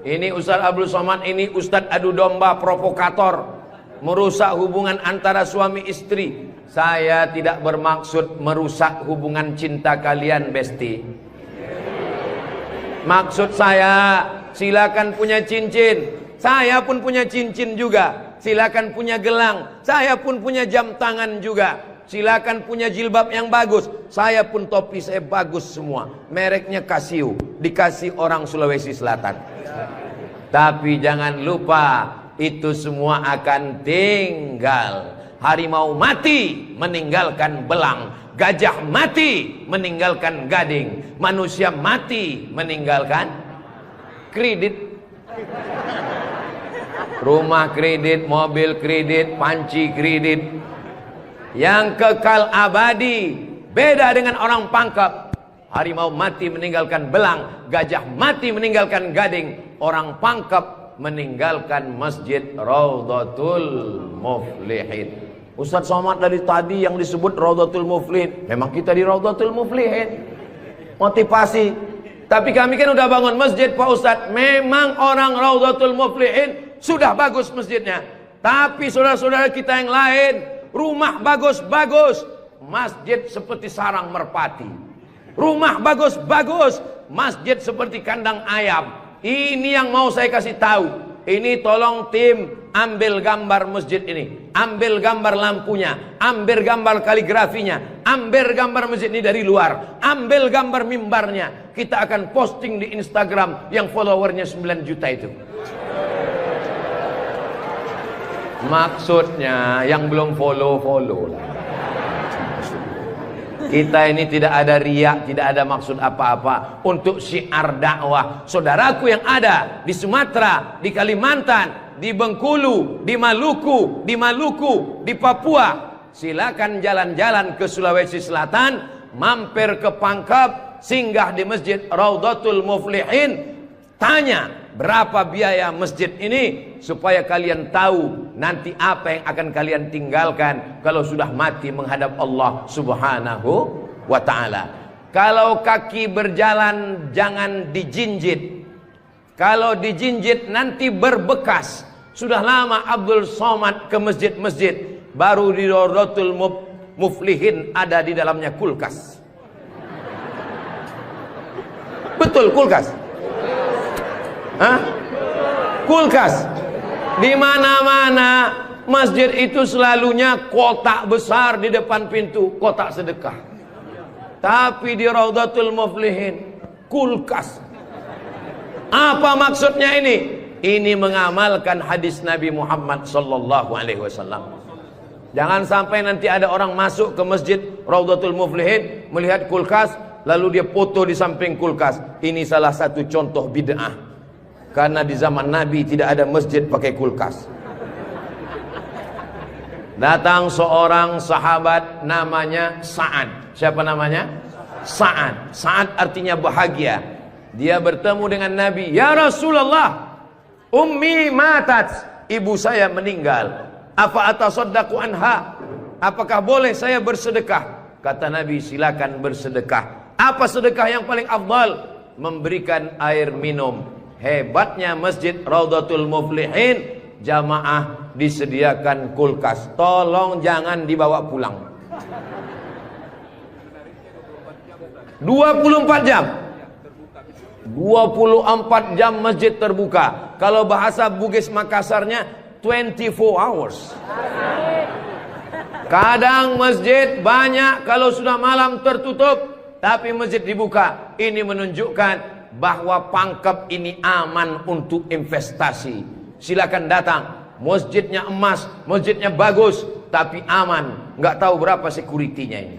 Ini Ustadz Abdul Somad ini Ustadz adu domba provokator, merusak hubungan antara suami istri. Saya tidak bermaksud merusak hubungan cinta kalian, Besti. Maksud saya, silakan punya cincin. Saya pun punya cincin juga. Silakan punya gelang. Saya pun punya jam tangan juga. Silakan punya jilbab yang bagus. Saya pun topi saya bagus semua. Mereknya Casio. Dikasih orang Sulawesi Selatan. Tapi jangan lupa, itu semua akan tinggal. Harimau mati meninggalkan belang, gajah mati meninggalkan gading, manusia mati meninggalkan kredit. Rumah kredit, mobil kredit, panci kredit. Yang kekal abadi beda dengan orang pangkep. Harimau mati meninggalkan belang, gajah mati meninggalkan gading, orang pangkep meninggalkan masjid Raudhatul Muflihin. Ustaz Somad dari tadi yang disebut Raudhatul Muflihin, memang kita di Raudhatul Muflihin. Motivasi. Tapi kami kan udah bangun masjid Pak Ustaz. Memang orang Raudhatul Muflihin sudah bagus masjidnya. Tapi saudara-saudara kita yang lain, rumah bagus-bagus, masjid seperti sarang merpati. Rumah bagus-bagus, masjid seperti kandang ayam. Ini yang mau saya kasih tahu. Ini tolong tim ambil gambar masjid ini, ambil gambar lampunya, ambil gambar kaligrafinya, ambil gambar masjid ini dari luar, ambil gambar mimbarnya. Kita akan posting di Instagram yang followernya 9 juta itu. Maksudnya yang belum follow lah. Kita ini tidak ada riak, tidak ada maksud apa-apa. Untuk syiar dakwah saudaraku yang ada di Sumatera, di Kalimantan, di Bengkulu, di Maluku, di Papua, silakan jalan-jalan ke Sulawesi Selatan, mampir ke Pangkep, singgah di masjid Raudhatul Muflihin, tanya berapa biaya masjid ini, supaya kalian tahu nanti apa yang akan kalian tinggalkan kalau sudah mati menghadap Allah Subhanahu wa ta'ala. Kalau kaki berjalan jangan dijinjit. Kalau dijinjit nanti berbekas. Sudah lama Abdul Somad ke masjid-masjid, baru di Raudhatul Muflihin ada di dalamnya kulkas. Betul kulkas? Hah? Kulkas. Di mana-mana masjid itu selalunya kotak besar di depan pintu, kotak sedekah. Tapi di Raudhatul Muflihin kulkas. Apa maksudnya ini? Ini mengamalkan hadis Nabi Muhammad sallallahu alaihi wasallam. Jangan sampai nanti ada orang masuk ke masjid Raudhatul Muflihin melihat kulkas, lalu dia foto di samping kulkas. Ini salah satu contoh bid'ah. Karena di zaman Nabi tidak ada masjid pakai kulkas. Datang seorang sahabat namanya Sa'ad. Siapa namanya? Sa'ad. Sa'ad artinya bahagia. Dia bertemu dengan Nabi. Ya Rasulullah, ummi matat, ibu saya meninggal. Apa atasaddaqu anha? Apakah boleh saya bersedekah? Kata Nabi, silakan bersedekah. Apa sedekah yang paling afdal? Memberikan air minum. Hebatnya masjid Raudhatul Muflihin, jamaah disediakan kulkas. Tolong jangan dibawa pulang. 24 jam. 24 jam masjid terbuka. Kalau bahasa Bugis Makassarnya 24 hours. Kadang masjid banyak, kalau sudah malam tertutup, tapi masjid dibuka. Ini menunjukkan bahwa Pangkep ini aman untuk investasi. Silakan datang. Masjidnya emas, masjidnya bagus, tapi aman. Nggak tahu berapa security-nya ini.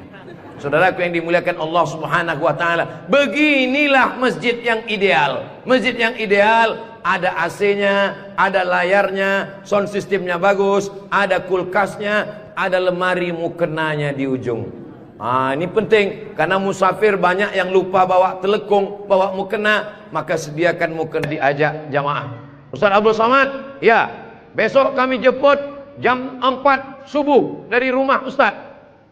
Saudaraku yang dimuliakan Allah Subhanahu wa ta'ala, beginilah masjid yang ideal. Masjid yang ideal, ada AC-nya, ada layarnya, sound systemnya bagus, ada kulkasnya, ada lemari mukenanya di ujung. Ini penting, karena musafir banyak yang lupa bawa telekung, bawa mukena, maka sediakan mukena. Diajak jamaah. Ustaz Abdul Somad, ya, besok kami jemput jam 4 subuh dari rumah Ustaz.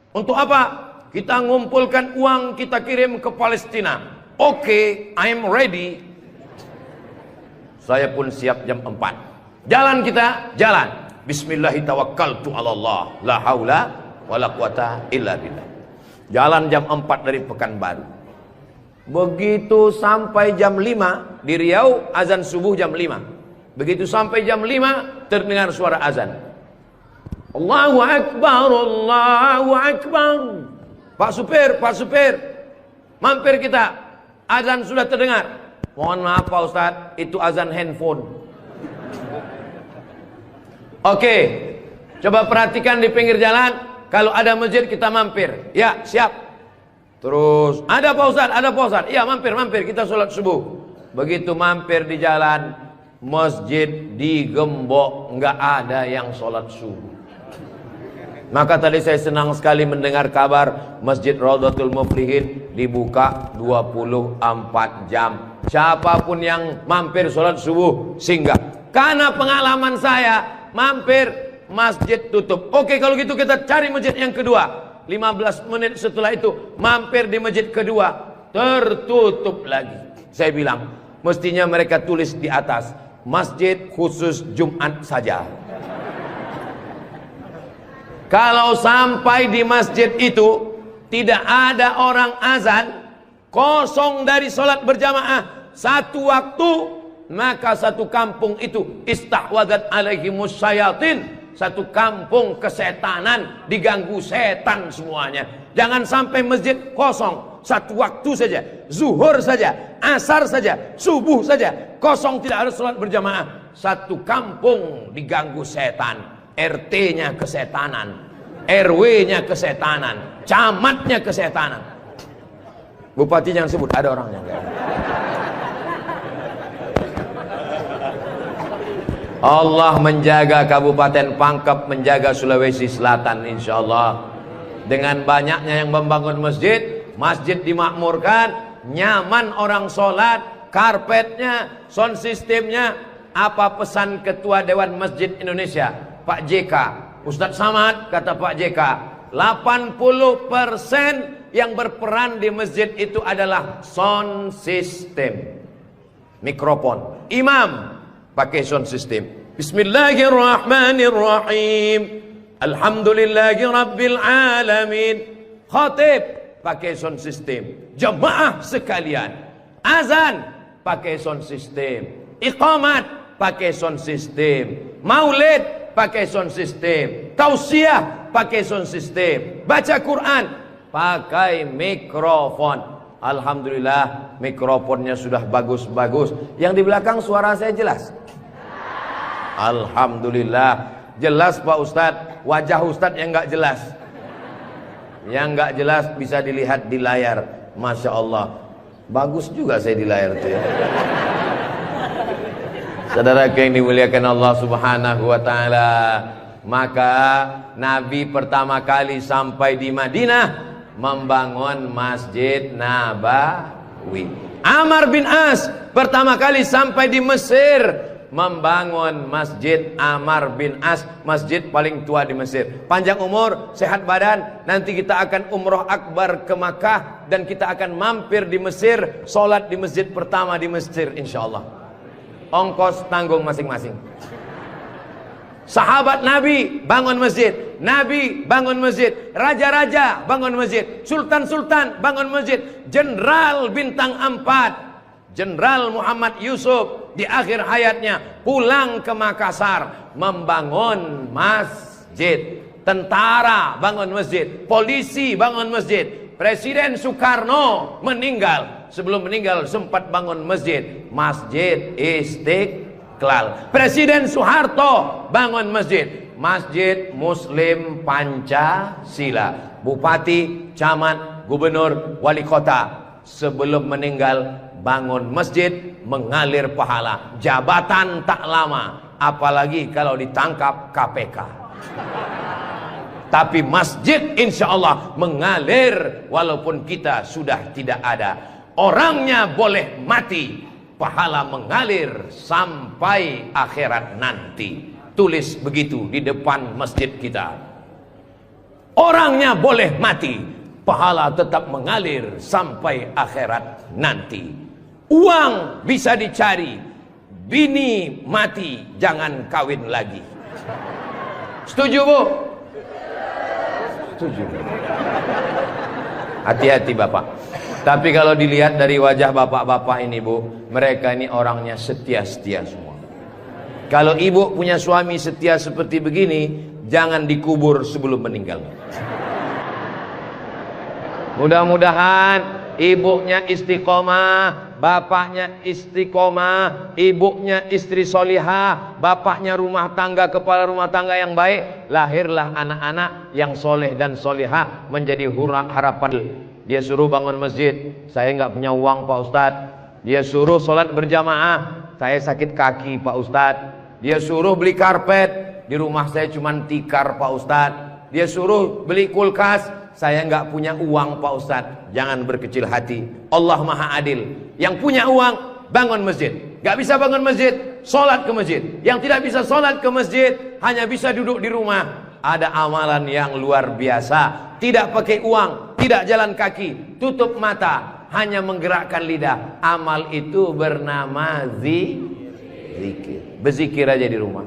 Untuk apa? Kita ngumpulkan uang, kita kirim ke Palestina. Oke, I'm ready. Saya pun siap jam 4. Jalan kita, jalan. Bismillahirrahmanirrahim. La haula wala quwata illa billah. Jalan jam 4 dari Pekanbaru. Begitu sampai jam 5 di Riau, azan subuh jam 5. Begitu sampai jam 5 terdengar suara azan. Allahu Akbar, Allahu Akbar. Pak supir, mampir kita. Azan sudah terdengar. Mohon maaf Pak Ustaz, itu azan handphone. Oke, coba perhatikan di pinggir jalan, kalau ada masjid kita mampir. Ya, siap. Terus, ada Pak Ustadz, ada Pak Ustadz. Iya, mampir, kita sholat subuh. Begitu mampir di jalan, masjid digembok, nggak ada yang sholat subuh. Maka tadi saya senang sekali mendengar kabar Masjid Raudhatul Muflihin dibuka 24 jam. Siapapun yang mampir sholat subuh singgah. Karena pengalaman saya, mampir masjid tutup. Oke, kalau gitu kita cari masjid yang kedua. 15 menit setelah itu mampir di masjid kedua, tertutup lagi. Saya bilang, mestinya mereka tulis di atas, masjid khusus Jumat saja. Kalau sampai di masjid itu tidak ada orang azan, kosong dari sholat berjamaah satu waktu, maka satu kampung itu istahwadat alaihimus syayatin. Satu kampung kesetanan, diganggu setan semuanya. Jangan sampai masjid kosong satu waktu saja, zuhur saja, asar saja, subuh saja, kosong, tidak harus sholat berjamaah. Satu kampung diganggu setan. RT-nya kesetanan, RW-nya kesetanan, camatnya kesetanan. Bupati jangan sebut, ada orangnya. Allah menjaga Kabupaten Pangkep, menjaga Sulawesi Selatan, insya Allah. Dengan banyaknya yang membangun masjid, masjid dimakmurkan, nyaman orang sholat, karpetnya, sound systemnya. Apa pesan Ketua Dewan Masjid Indonesia, Pak JK, Ustadz Samad, kata Pak JK, 80% yang berperan di masjid itu adalah sound system, mikrofon. Imam pakai sound system, Bismillahirrahmanirrahim, Alhamdulillahi Rabbil Alamin. Khatib pakai sound system. Jemaah sekalian, azan pakai sound system, iqamat pakai sound system, maulid pakai sound system, tausiah pakai sound system, baca Quran pakai mikrofon. Alhamdulillah mikrofonnya sudah bagus-bagus. Yang di belakang suara saya jelas? Alhamdulillah jelas Pak Ustadz. Wajah Ustadz yang nggak jelas, yang nggak jelas bisa dilihat di layar. Masya Allah, bagus juga saya di layar itu ya. Saudara yang dimuliakan Allah Subhanahu wa ta'ala, maka Nabi pertama kali sampai di Madinah membangun Masjid Nabawi. Amr bin As pertama kali sampai di Mesir membangun Masjid Amr bin As, masjid paling tua di Mesir. Panjang umur, sehat badan, nanti kita akan umroh akbar ke Makkah dan kita akan mampir di Mesir, sholat di masjid pertama di Mesir insyaallah. Ongkos tanggung masing-masing. Sahabat Nabi bangun masjid, Nabi bangun masjid, raja-raja bangun masjid, sultan-sultan bangun masjid, jenderal bintang 4, Jenderal Muhammad Yusuf di akhir hayatnya pulang ke Makassar membangun masjid. Tentara bangun masjid, polisi bangun masjid, Presiden Soekarno meninggal, sebelum meninggal sempat bangun masjid, Masjid Istiqlal. Presiden Soeharto bangun masjid, Masjid Muslim Pancasila. Bupati, camat, gubernur, wali kota sebelum meninggal bangun masjid, mengalir pahala. Jabatan tak lama, apalagi kalau ditangkap KPK. Tapi masjid insya Allah mengalir walaupun kita sudah tidak ada. Orangnya boleh mati, pahala mengalir sampai akhirat nanti. Tulis begitu di depan masjid kita. Orangnya boleh mati, pahala tetap mengalir sampai akhirat nanti. Uang bisa dicari, bini mati jangan kawin lagi. Setuju Bu? Setuju. Hati-hati Bapak. Tapi kalau dilihat dari wajah bapak-bapak ini Bu, mereka ini orangnya setia-setia semua. Kalau ibu punya suami setia seperti begini, jangan dikubur sebelum meninggal. Mudah-mudahan ibunya istiqomah, bapaknya istiqomah, ibunya istri solihah, bapaknya rumah tangga, kepala rumah tangga yang baik, lahirlah anak-anak yang soleh dan solihah menjadi harapan. Dia suruh bangun masjid, saya nggak punya uang Pak Ustadz. Dia suruh sholat berjamaah, saya sakit kaki Pak Ustadz. Dia suruh beli karpet, di rumah saya cuma tikar Pak Ustadz. Dia suruh beli kulkas, saya nggak punya uang Pak Ustadz. Jangan berkecil hati, Allah Maha Adil. Yang punya uang bangun masjid, nggak bisa bangun masjid, sholat ke masjid. Yang tidak bisa sholat ke masjid, hanya bisa duduk di rumah. Ada amalan yang luar biasa, tidak pakai uang, tidak jalan kaki, tutup mata, hanya menggerakkan lidah. Amal itu bernama zikir. Berzikir aja di rumah.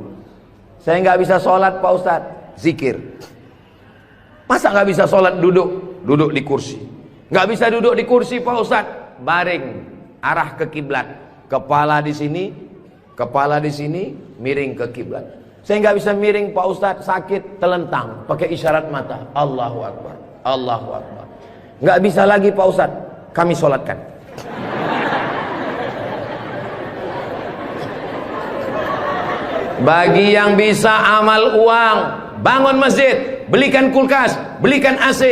Saya nggak bisa sholat Pak Ustadz, zikir. Masa nggak bisa sholat duduk di kursi? Nggak bisa duduk di kursi Pak Ustadz, baring, arah ke kiblat, kepala di sini, miring ke kiblat. Saya nggak bisa miring Pak Ustadz, sakit, telentang, pakai isyarat mata, Allahu Akbar, Allahu Akbar. Nggak bisa lagi Pak Ustadz, kami sholatkan. Bagi yang bisa amal uang, bangun masjid, belikan kulkas, belikan AC.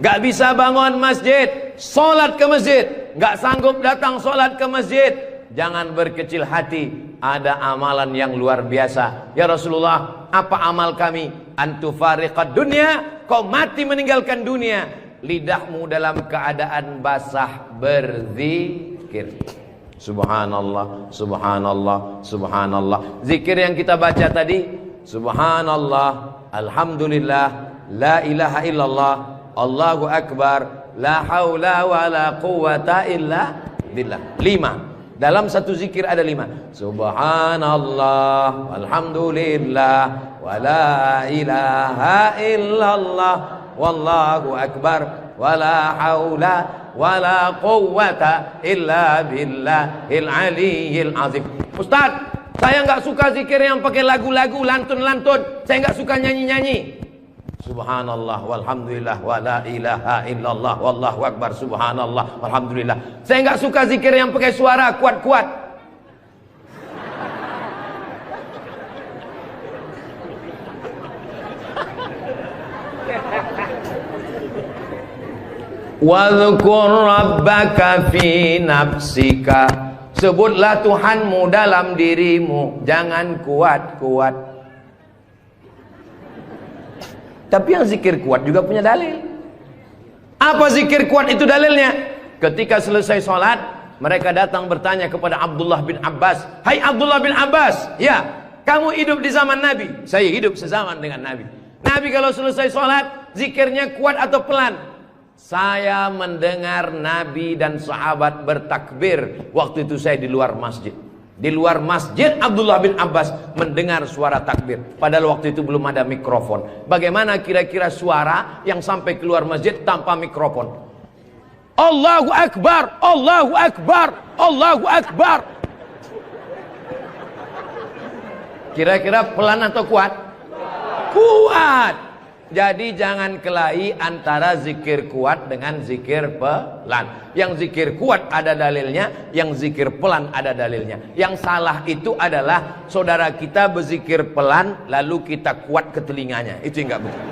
Gak bisa bangun masjid, sholat ke masjid. Gak sanggup datang sholat ke masjid, jangan berkecil hati. Ada amalan yang luar biasa. Ya Rasulullah, apa amal kami? Antufariqad dunya, kau mati meninggalkan dunia, lidahmu dalam keadaan basah berzikir. Subhanallah, subhanallah, subhanallah. Zikir yang kita baca tadi, subhanallah, alhamdulillah, la ilaha illallah, Allahu akbar, la haula wa la quwata illa billah. 5. Dalam satu zikir ada 5. Subhanallah, alhamdulillah, wa la ilaha illallah, wallahu akbar, wa la haula wala quwwata illa billahil aliyyil azim. Ustaz, saya nggak suka zikir yang pakai lagu-lagu, lantun-lantun. Saya nggak suka nyanyi-nyanyi. Subhanallah walhamdulillah wala ilaha illallah wallahu akbar, subhanallah walhamdulillah. Saya nggak suka zikir yang pakai suara kuat-kuat. Wadhkur rabbaka fi nafsika, sebutlah Tuhanmu dalam dirimu, jangan kuat-kuat. Tapi yang zikir kuat juga punya dalil. Apa zikir kuat itu dalilnya? Ketika selesai sholat, mereka datang bertanya kepada Abdullah bin Abbas, "Hai Abdullah bin Abbas, ya, kamu hidup di zaman Nabi?" "Saya hidup sezaman dengan Nabi." "Nabi kalau selesai sholat, zikirnya kuat atau pelan?" "Saya mendengar Nabi dan sahabat bertakbir waktu itu saya di luar masjid." Di luar masjid Abdullah bin Abbas mendengar suara takbir. Padahal waktu itu belum ada mikrofon. Bagaimana kira-kira suara yang sampai keluar masjid tanpa mikrofon? Allahu Akbar, Allahu Akbar, Allahu Akbar. Kira-kira pelan atau kuat? Kuat. Jadi jangan kelahi antara zikir kuat dengan zikir pelan. Yang zikir kuat ada dalilnya, yang zikir pelan ada dalilnya. Yang salah itu adalah saudara kita berzikir pelan lalu kita kuat ke telinganya. Itu enggak betul.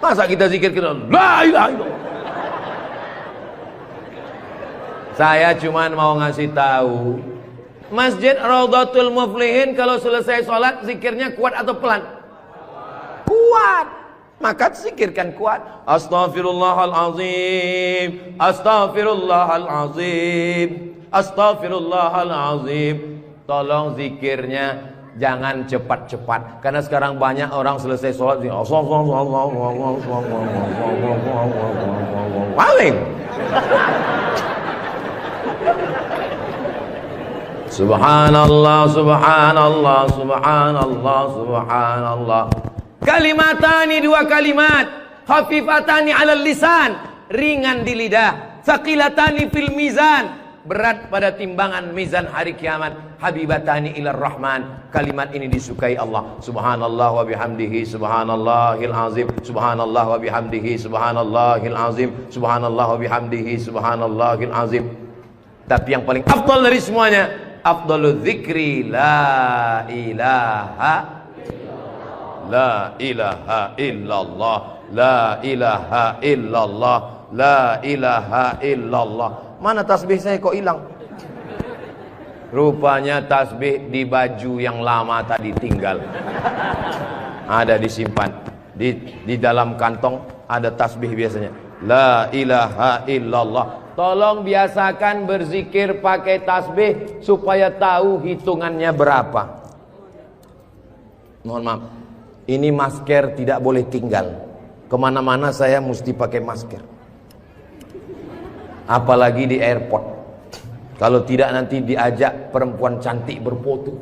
Masa kita zikir kita la ilaha illallah. Saya cuman mau ngasih tahu, Masjid Raudhatul Muflihin kalau selesai sholat zikirnya kuat atau pelan? Kuat. Maka zikirkan kuat. Astaghfirullahalazim, astaghfirullahalazim, astaghfirullahalazim. Tolong zikirnya jangan cepat-cepat, karena sekarang banyak orang selesai sholat paling subhanallah, subhanallah, subhanallah, subhanallah. Kalimatani, 2 kalimat, khafifatani 'alal lisan, ringan di lidah, tsaqilatani fil mizan, berat pada timbangan mizan hari kiamat. Habibatani ilar rahman. Kalimat ini disukai Allah. Subhanallah wa bihamdihi subhanallahil azim. Subhanallah wa bihamdihi subhanallahil azim. Subhanallah wa bihamdihi subhanallahil azim. Tapi yang paling afdal dari semuanya, afdalul dzikri la ilaha la ilaha illallah, la ilaha illallah, la ilaha illallah. Mana tasbih saya kok hilang? Rupanya tasbih di baju yang lama tadi tinggal. Ada disimpan di dalam kantong, ada tasbih biasanya. La ilaha illallah. Tolong biasakan berzikir pakai tasbih supaya tahu hitungannya berapa. Mohon maaf, ini masker tidak boleh tinggal. Kemana-mana saya mesti pakai masker. Apalagi di airport. Kalau tidak nanti diajak perempuan cantik berfoto.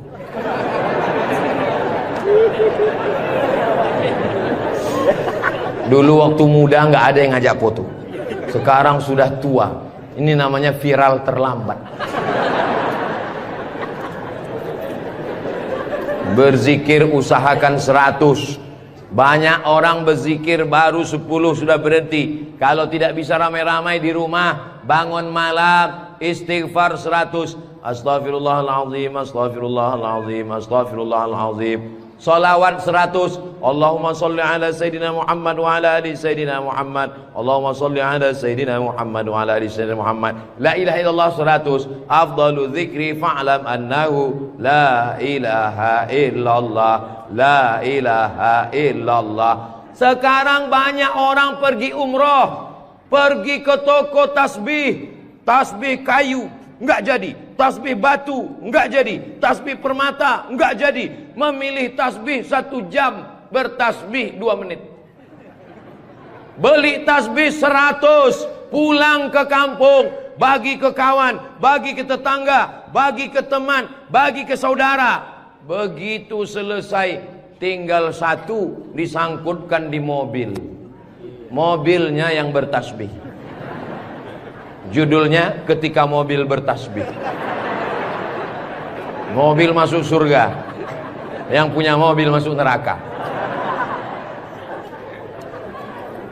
Dulu waktu muda nggak ada yang ngajak foto. Sekarang sudah tua. Ini namanya viral terlambat. Berzikir usahakan 100. Banyak orang berzikir baru 10 sudah berhenti. Kalau tidak bisa ramai-ramai di rumah, bangun malam istighfar 100. Astaghfirullahaladzim, astaghfirullahaladzim, astaghfirullahaladzim. Salawat 100. Allahumma salli ala Sayyidina Muhammad wa ala ali Sayyidina Muhammad. Allahumma salli ala Sayyidina Muhammad wa ala ali Sayyidina Muhammad. La ilaha illallah 100. Afdalu dzikri fa'lam annahu la ilaha illallah, la ilaha illallah. Sekarang banyak orang pergi umroh, pergi ke toko tasbih, tasbih kayu enggak jadi, tasbih batu enggak jadi, tasbih permata enggak jadi. Memilih tasbih 1 jam, bertasbih 2 menit. Beli tasbih 100, pulang ke kampung, bagi ke kawan, bagi ke tetangga, bagi ke teman, bagi ke saudara. Begitu selesai, tinggal 1 disangkutkan di mobil. Mobilnya yang bertasbih. Judulnya ketika mobil bertasbih. Mobil masuk surga, yang punya mobil masuk neraka.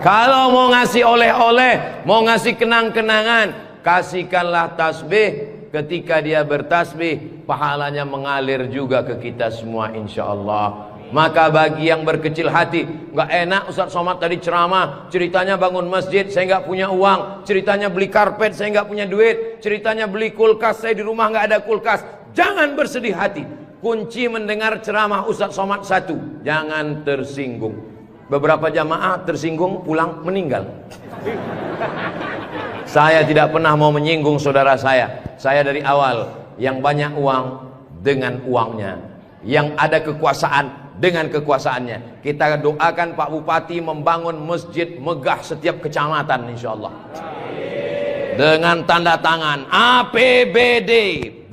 Kalau mau ngasih oleh-oleh, mau ngasih kenang-kenangan, kasihkanlah tasbih. Ketika dia bertasbih, pahalanya mengalir juga ke kita semua insyaallah. Maka bagi yang berkecil hati, nggak enak Ustaz Somad tadi ceramah, ceritanya bangun masjid, saya nggak punya uang, ceritanya beli karpet, saya nggak punya duit, ceritanya beli kulkas, saya di rumah nggak ada kulkas. Jangan bersedih hati. Kunci mendengar ceramah Ustaz Somad 1, jangan tersinggung. Beberapa jamaah tersinggung, pulang meninggal. Saya tidak pernah mau menyinggung saudara saya. Saya dari awal, yang banyak uang dengan uangnya, yang ada kekuasaan dengan kekuasaannya. Kita doakan Pak Bupati membangun masjid megah setiap kecamatan insyaallah. Dengan tanda tangan APBD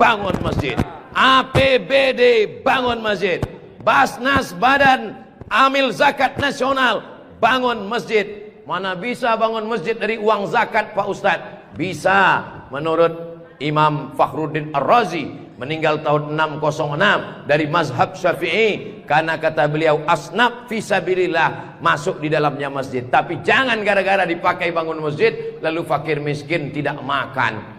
bangun masjid, APBD bangun masjid, Basnas Badan Amil Zakat Nasional bangun masjid. Mana bisa bangun masjid dari uang zakat Pak Ustadz? Bisa. Menurut Imam Fakhruddin Ar-Razi, meninggal tahun 606, dari mazhab Syafi'i, karena kata beliau asnaf fisabilillah, masuk di dalamnya masjid. Tapi jangan gara-gara dipakai bangun masjid lalu fakir miskin tidak makan.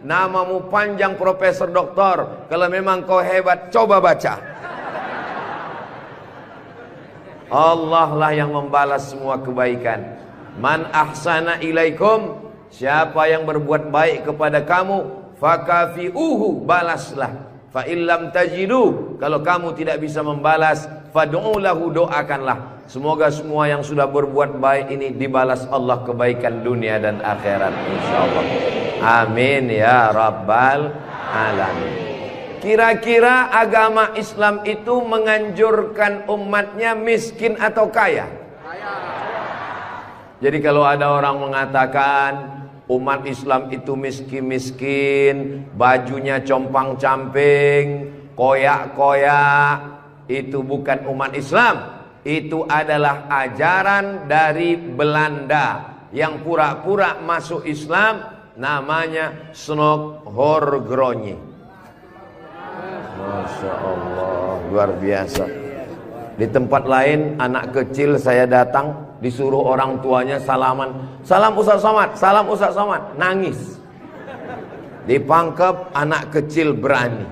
Namamu panjang Profesor Doktor, kalau memang kau hebat coba baca. Allah lah yang membalas semua kebaikan. Man ahsana ilaikum, siapa yang berbuat baik kepada kamu, fakafi'uhu, balaslah. Fa illam tajidu, kalau kamu tidak bisa membalas, fad'u lahu, doakanlah. Semoga semua yang sudah berbuat baik ini dibalas Allah kebaikan dunia dan akhirat insyaallah. Amin ya rabbal alamin. Kira-kira agama Islam itu menganjurkan umatnya miskin atau kaya? Jadi kalau ada orang mengatakan umat Islam itu miskin-miskin, bajunya compang-camping, koyak-koyak, itu bukan umat Islam. Itu adalah ajaran dari Belanda. yang pura-pura masuk Islam, namanya Snok Horgronyi. Masya Allah, luar biasa. Di tempat lain anak kecil saya datang, disuruh orang tuanya salaman, salam Ustaz Somad, salam Ustaz Somad, nangis. Dipangkep, anak kecil berani.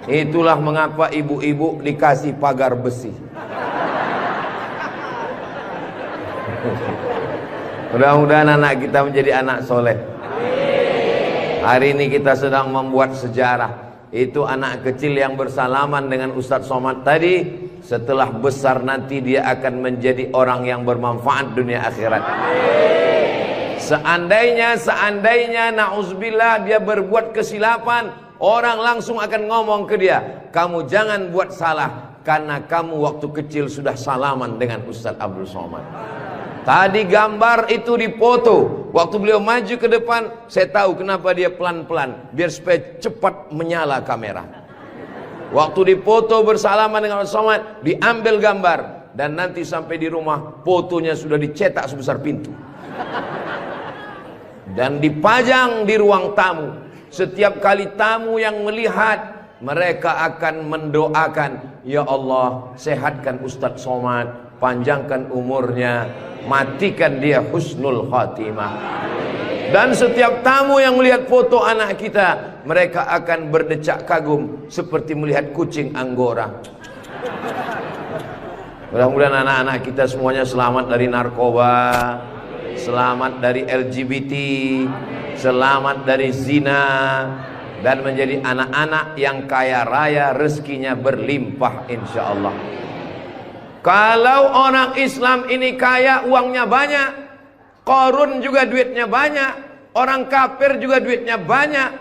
Itulah mengapa ibu-ibu dikasih pagar besi. Mudah-mudahan anak kita menjadi anak soleh. Hari ini kita sedang membuat sejarah. Itu anak kecil yang bersalaman dengan Ustadz Somad tadi, setelah besar nanti dia akan menjadi orang yang bermanfaat dunia akhirat. Seandainya na'udzubillah dia berbuat kesilapan, orang langsung akan ngomong ke dia, kamu jangan buat salah, karena kamu waktu kecil sudah salaman dengan Ustadz Abdul Somad. Tadi gambar itu dipoto. Waktu beliau maju ke depan, saya tahu kenapa dia pelan-pelan, biar supaya cepat menyala kamera. Waktu dipoto bersalaman dengan Ustaz Somad, diambil gambar, dan nanti sampai di rumah fotonya sudah dicetak sebesar pintu dan dipajang di ruang tamu. Setiap kali tamu yang melihat, mereka akan mendoakan, ya Allah, sehatkan Ustadz Somad, panjangkan umurnya, matikan dia husnul khatimah. Dan setiap tamu yang melihat foto anak kita, mereka akan berdecak kagum seperti melihat kucing Anggora. Mudah-mudahan anak-anak kita semuanya selamat dari narkoba, selamat dari LGBT, selamat dari zina, dan menjadi anak-anak yang kaya raya, rezekinya berlimpah insyaallah. Kalau orang Islam ini kaya, uangnya banyak, Qarun juga duitnya banyak, orang kafir juga duitnya banyak,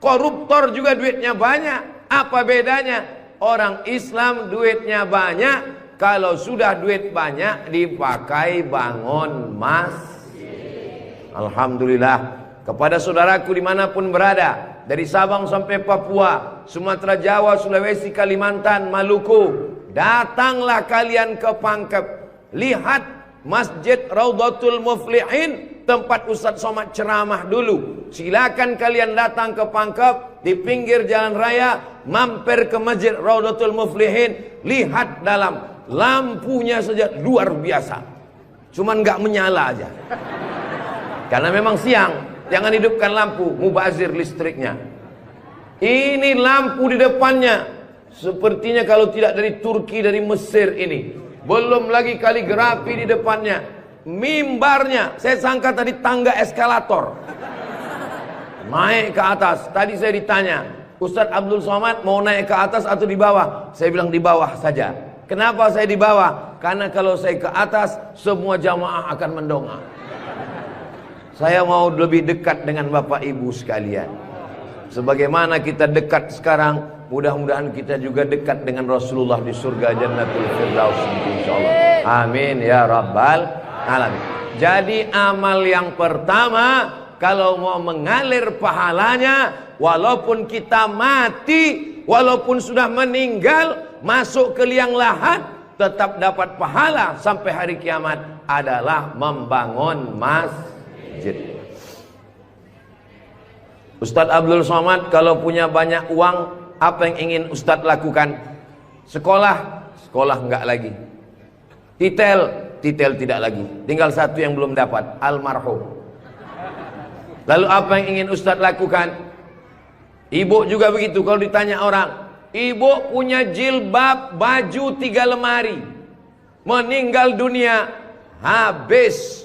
koruptor juga duitnya banyak. Apa bedanya? Orang Islam duitnya banyak, kalau sudah duit banyak dipakai bangun masjid. Alhamdulillah. Kepada saudaraku dimanapun berada, dari Sabang sampai Papua, Sumatera, Jawa, Sulawesi, Kalimantan, Maluku, datanglah kalian ke Pangkep. Lihat Masjid Raudhatul Muflihin, tempat Ustadz Somad ceramah dulu. Silakan kalian datang ke Pangkep, di pinggir jalan raya, mampir ke Masjid Raudhatul Muflihin. Lihat dalam, lampunya saja luar biasa, cuman nggak menyala aja karena memang siang. Jangan hidupkan lampu, mubazir listriknya. Ini lampu di depannya, sepertinya kalau tidak dari Turki, dari Mesir ini. Belum lagi kaligrafi di depannya. Mimbarnya, saya sangka tadi tangga eskalator, naik ke atas. Tadi saya ditanya, Ustadz Abdul Somad mau naik ke atas atau di bawah? Saya bilang di bawah saja. Kenapa saya di bawah? Karena kalau saya ke atas, semua jamaah akan mendongak. Saya mau lebih dekat dengan Bapak Ibu sekalian. Sebagaimana kita dekat sekarang, mudah-mudahan kita juga dekat dengan Rasulullah di surga Jannatul Firdaus insyaallah. Amin ya rabbal alamin. Jadi amal yang pertama, kalau mau mengalir pahalanya, walaupun kita mati, walaupun sudah meninggal, masuk ke liang lahat, tetap dapat pahala sampai hari kiamat, adalah membangun masjid. Ustadz Abdul Somad kalau punya banyak uang, apa yang ingin Ustadz lakukan? Sekolah, sekolah enggak lagi. Titel, titel tidak lagi. Tinggal satu yang belum dapat, almarhum. Lalu apa yang ingin Ustadz lakukan? Ibu juga begitu. Kalau ditanya orang, ibu punya jilbab, baju 3 lemari, meninggal dunia, habis,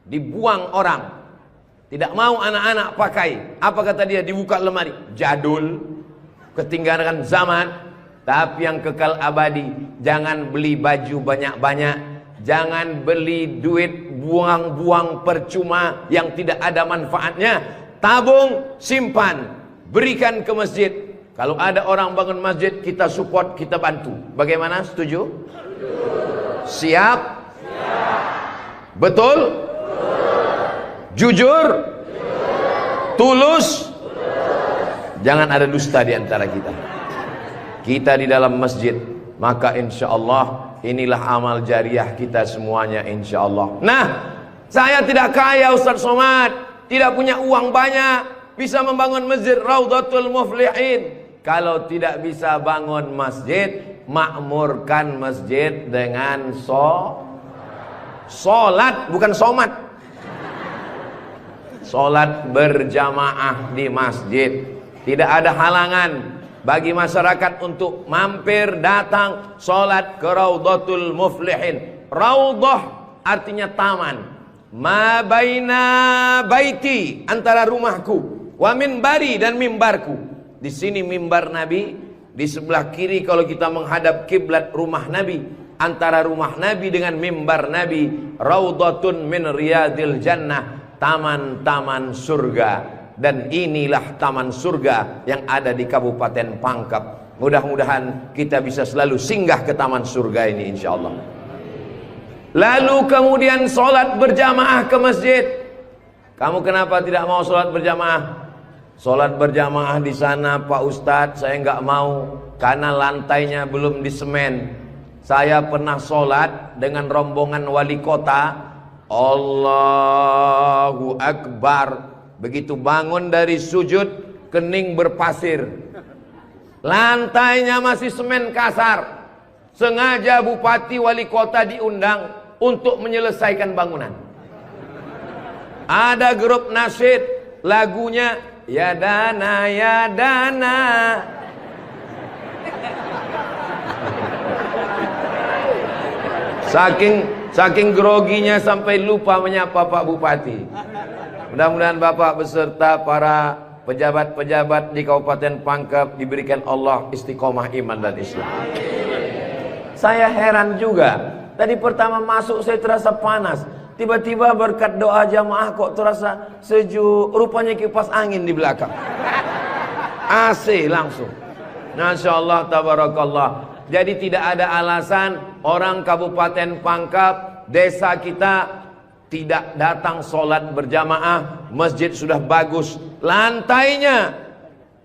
dibuang orang. Tidak mau anak-anak pakai. Apa kata dia? Dibuka lemari, jadul, ketinggalan zaman. Tapi yang kekal abadi, jangan beli baju banyak-banyak, jangan beli duit buang-buang percuma yang tidak ada manfaatnya. Tabung, simpan, berikan ke masjid. Kalau ada orang bangun masjid, kita support, kita bantu. Bagaimana? Setuju? Siap? Betul? Jujur? Tulus? Jangan ada dusta di antara kita. Kita di dalam masjid, maka insya Allah inilah amal jariah kita semuanya insya Allah. Nah, Saya tidak kaya Ustaz Somad, tidak punya uang banyak, bisa membangun masjid Raudhatul Muflihin. Kalau tidak bisa bangun masjid, makmurkan masjid dengan sholat, bukan somat. Sholat berjamaah di masjid. Tidak ada halangan bagi masyarakat untuk mampir datang sholat ke Raudhatul Muflihin. Raudhah artinya taman. Ma baina baiti, antara rumahku, wa minbari, dan mimbarku. Di sini mimbar Nabi, di sebelah kiri kalau kita menghadap kiblat rumah Nabi. Antara rumah Nabi dengan mimbar Nabi, raudhatun min riyadil jannah, taman-taman surga. Dan inilah taman surga yang ada di Kabupaten Pangkep. Mudah-mudahan kita bisa selalu singgah ke taman surga ini insyaallah. Lalu kemudian sholat berjamaah ke masjid. Kamu kenapa tidak mau sholat berjamaah? Sholat berjamaah di sana Pak Ustadz, saya nggak mau karena lantainya belum disemen. Saya pernah sholat dengan rombongan wali kota. Allahu Akbar. Begitu bangun dari sujud, kening berpasir. Lantainya masih semen kasar. Sengaja bupati wali kota diundang untuk menyelesaikan bangunan. Ada grup nasyid, lagunya Ya Dana Ya Dana. Saking groginya sampai lupa menyapa Pak Bupati. Mudah-mudahan Bapak beserta para pejabat-pejabat di Kabupaten Pangkep diberikan Allah istiqomah iman dan Islam. Saya heran juga. Tadi pertama masuk saya terasa panas. Tiba-tiba berkat doa jamaah kok terasa sejuk. Rupanya kipas angin di belakang. AC langsung. Masya Allah, tabarakallah. Jadi tidak ada alasan orang Kabupaten Pangkep, desa kita tidak datang sholat berjamaah. Masjid sudah bagus. Lantainya,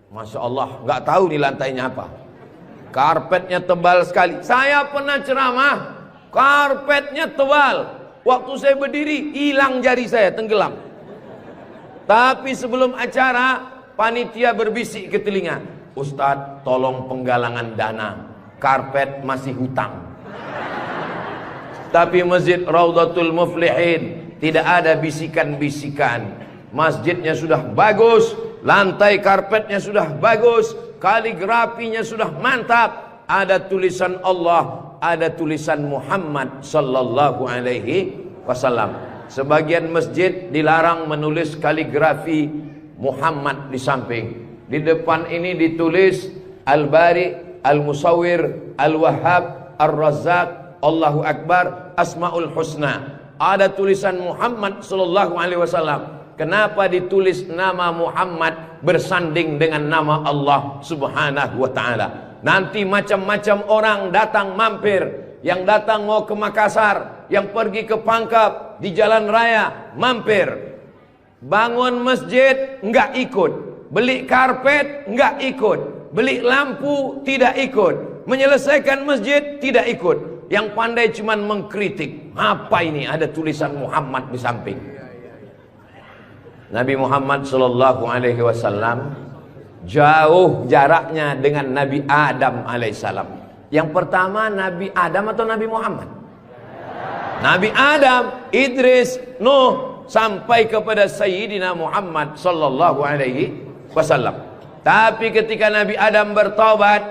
Masya Allah, nggak tahu nih lantainya apa. Karpetnya tebal sekali. Saya pernah ceramah, karpetnya tebal. Waktu saya berdiri, hilang jari saya, tenggelam. Tapi sebelum acara, panitia berbisik ke telinga, Ustadz, tolong penggalangan dana. Karpet masih hutang. Tapi Masjid Raudhatul Muflihin tidak ada bisikan-bisikan. Masjidnya sudah bagus, lantai karpetnya sudah bagus, kaligrafinya sudah mantap. Ada tulisan Allah, ada tulisan Muhammad sallallahu alaihi wasallam. Sebagian masjid dilarang menulis kaligrafi Muhammad di samping. Di depan ini ditulis Al-Bari, Al-Musawwir, Al-Wahhab, Ar-Razzaq, Allahu Akbar, Asmaul Husna. Ada tulisan Muhammad sallallahu alaihi wasallam. Kenapa ditulis nama Muhammad bersanding dengan nama Allah Subhanahu wa taala? Nanti macam-macam orang datang mampir. Yang datang mau ke Makassar, yang pergi ke Pangkep, di jalan raya mampir. Bangun masjid enggak ikut, beli karpet enggak ikut, beli lampu tidak ikut, menyelesaikan masjid tidak ikut. Yang pandai cuman mengkritik. Apa ini ada tulisan Muhammad di samping? Nabi Muhammad sallallahu alaihi wasallam jauh jaraknya dengan Nabi Adam alaihissalam. Yang pertama Nabi Adam atau Nabi Muhammad? Nabi Adam, Idris, Nuh, sampai kepada Sayyidina Muhammad sallallahu alaihi wasallam. Tapi ketika Nabi Adam bertobat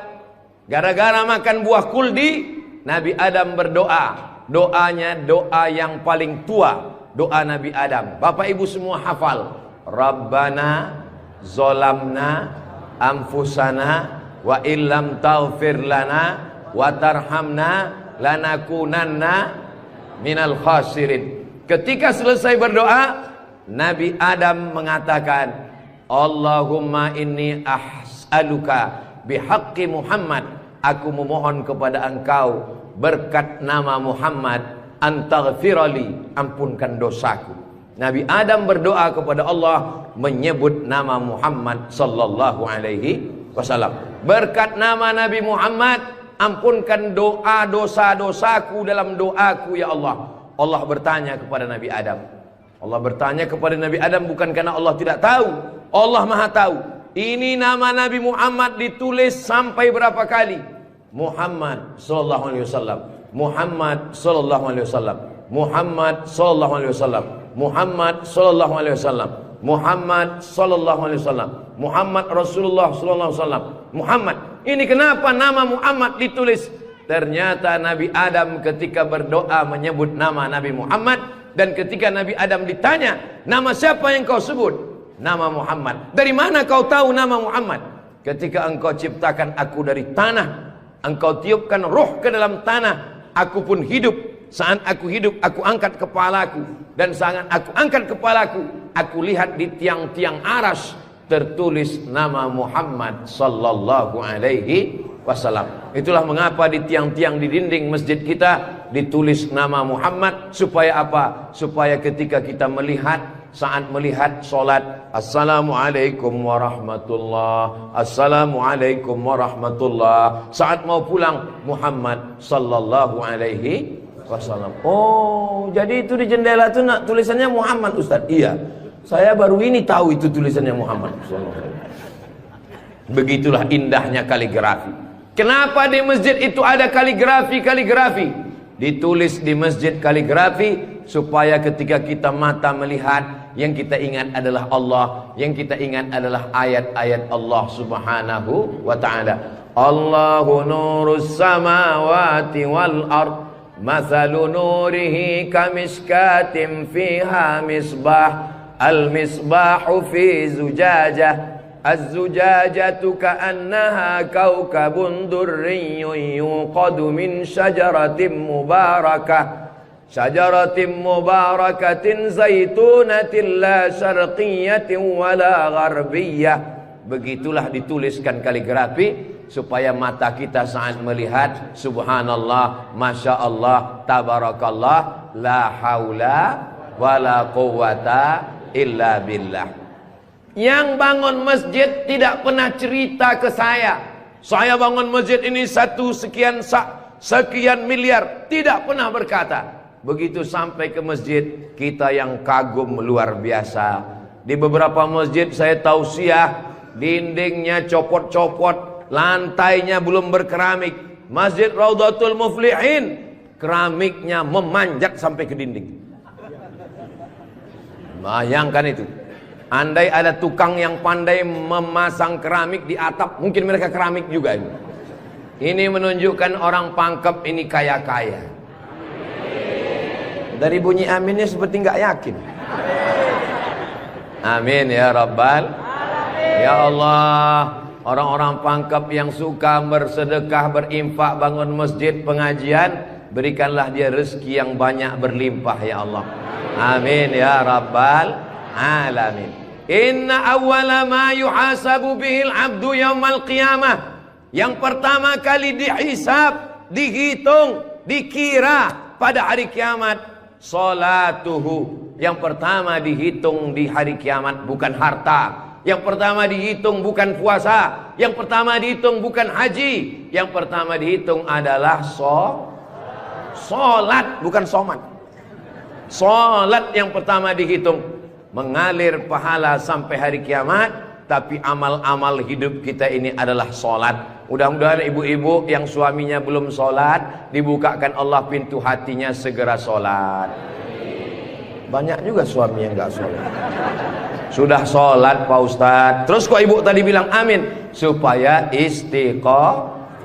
gara-gara makan buah kuldi, Nabi Adam berdoa. Doanya doa yang paling tua, doa Nabi Adam. Bapak Ibu semua hafal. Rabbana zolamna anfusana wa illam taghfir lana wa tarhamna lanakunanna minal khasirin. Ketika selesai berdoa, Nabi Adam mengatakan, Allahumma inni as'aluka bihaqqi Muhammad, aku memohon kepada engkau berkat nama Muhammad, antaghfirali, ampunkan dosaku. Nabi Adam berdoa kepada Allah menyebut nama Muhammad sallallahu alaihi wasallam. Berkat nama Nabi Muhammad, ampunkan doa dosa-dosaku dalam doaku ya Allah. Allah bertanya kepada Nabi Adam, Allah bertanya kepada Nabi Adam bukan karena Allah tidak tahu. Allah Maha tahu. Ini nama Nabi Muhammad ditulis sampai berapa kali? Muhammad sallallahu alaihi wasallam. Muhammad sallallahu alaihi wasallam. Muhammad sallallahu alaihi wasallam. Muhammad sallallahu alaihi wasallam. Muhammad sallallahu alaihi wasallam. Muhammad Rasulullah sallallahu alaihi wasallam. Muhammad. Ini kenapa nama Muhammad ditulis? Ternyata Nabi Adam ketika berdoa menyebut nama Nabi Muhammad, dan ketika Nabi Adam ditanya, nama siapa yang kau sebut? Nama Muhammad. Dari mana kau tahu nama Muhammad? Ketika engkau ciptakan aku dari tanah, engkau tiupkan roh ke dalam tanah, aku pun hidup. Saat aku hidup, aku angkat kepalaku, dan saat aku angkat kepalaku, aku lihat di tiang-tiang aras tertulis nama Muhammad sallallahu alaihi wasallam. Itulah mengapa di tiang-tiang di dinding masjid kita ditulis nama Muhammad. Supaya apa? Supaya ketika kita melihat, saat melihat solat, assalamualaikum warahmatullah, assalamualaikum warahmatullah. Saat mau pulang, Muhammad sallallahu alaihi wasallam. Oh, jadi itu di jendela itu tulisannya Muhammad, Ustaz? Iya, saya baru ini tahu itu tulisannya Muhammad. Begitulah indahnya kaligrafi. Kenapa di masjid itu ada kaligrafi? Ditulis di masjid kaligrafi supaya ketika kita mata melihat, yang kita ingat adalah Allah, yang kita ingat adalah ayat-ayat Allah Subhanahu wa ta'ala. Allahu nurus samawati wal ard, mathalu nurihi kamishkatin fiha misbah, al-misbahu fi zujajah, az-zujajatu ka'annaha kawkabun durriyyun yuqadu min syajaratin mubarakatin zaitunatin la syarqiyatin wala gharbiyyah. Begitulah dituliskan kaligrafi supaya mata kita saat melihat, subhanallah, masya Allah, tabarakallah, la haula wala quwata illa billah. Yang bangun masjid tidak pernah cerita ke saya bangun masjid ini sekian miliar, tidak pernah berkata. Begitu sampai ke masjid, kita yang kagum luar biasa. Di beberapa masjid saya tausiah, dindingnya copot-copot, lantainya belum berkeramik. Masjid Raudhatul Muflihin, keramiknya memanjat sampai ke dinding. Bayangkan itu. Andai ada tukang yang pandai memasang keramik di atap, mungkin mereka keramik juga ini. Ini menunjukkan orang Pangkep ini kaya-kaya. Dari bunyi aminnya seperti nggak yakin. Amin ya Rabbal. Ya Allah, orang-orang Pangkep yang suka bersedekah, berinfak, bangun masjid, pengajian, berikanlah dia rezeki yang banyak berlimpah ya Allah. Amin ya Rabbal alamin. Inna awwala ma yuhasabu bihil abdu yaumal qiyamah. Yang pertama kali dihisab, dihitung, dikira pada hari kiamat, salatuhu. Yang pertama dihitung di hari kiamat bukan harta. Yang pertama dihitung bukan puasa. Yang pertama dihitung bukan haji. Yang pertama dihitung adalah solat, bukan somat. Solat yang pertama dihitung. Mengalir pahala sampai hari kiamat. Tapi amal-amal hidup kita ini adalah solat. Mudah-mudahan ibu-ibu yang suaminya belum solat, dibukakan Allah pintu hatinya segera solat. Banyak juga suami yang gak solat. Sudah solat Pak Ustadz, terus kok ibu tadi bilang amin? Supaya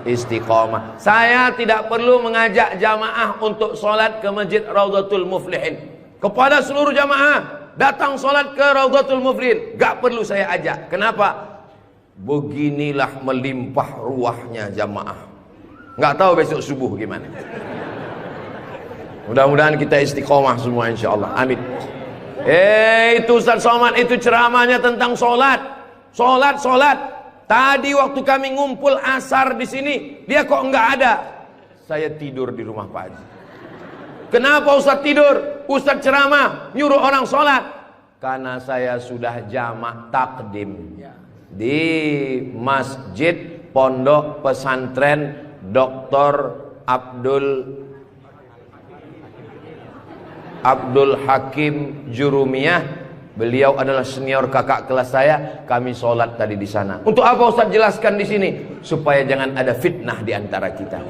istiqomah. Saya tidak perlu mengajak jamaah untuk solat ke Masjid Raudhatul Muflihin. Kepada seluruh jamaah, datang solat ke Raudhatul Muflihin, gak perlu saya ajak. Kenapa? Beginilah melimpah ruahnya jamaah. Gak tahu besok subuh gimana. Mudah-mudahan kita istiqomah semua insyaallah. Amin. Itu Ustaz Somad itu ceramahnya tentang solat. Solat. Tadi waktu kami ngumpul asar di sini, dia kok enggak ada. Saya tidur di rumah Pak Haji. Kenapa Ustaz tidur? Ustaz ceramah, nyuruh orang solat. Karena saya sudah jamak takdim di Masjid Pondok Pesantren Dr. Abdul Abdul Hakim Jurumiyah. Beliau adalah senior kakak kelas saya. Kami sholat tadi di sana. Untuk apa Ustaz jelaskan di sini? Supaya jangan ada fitnah di antara kita.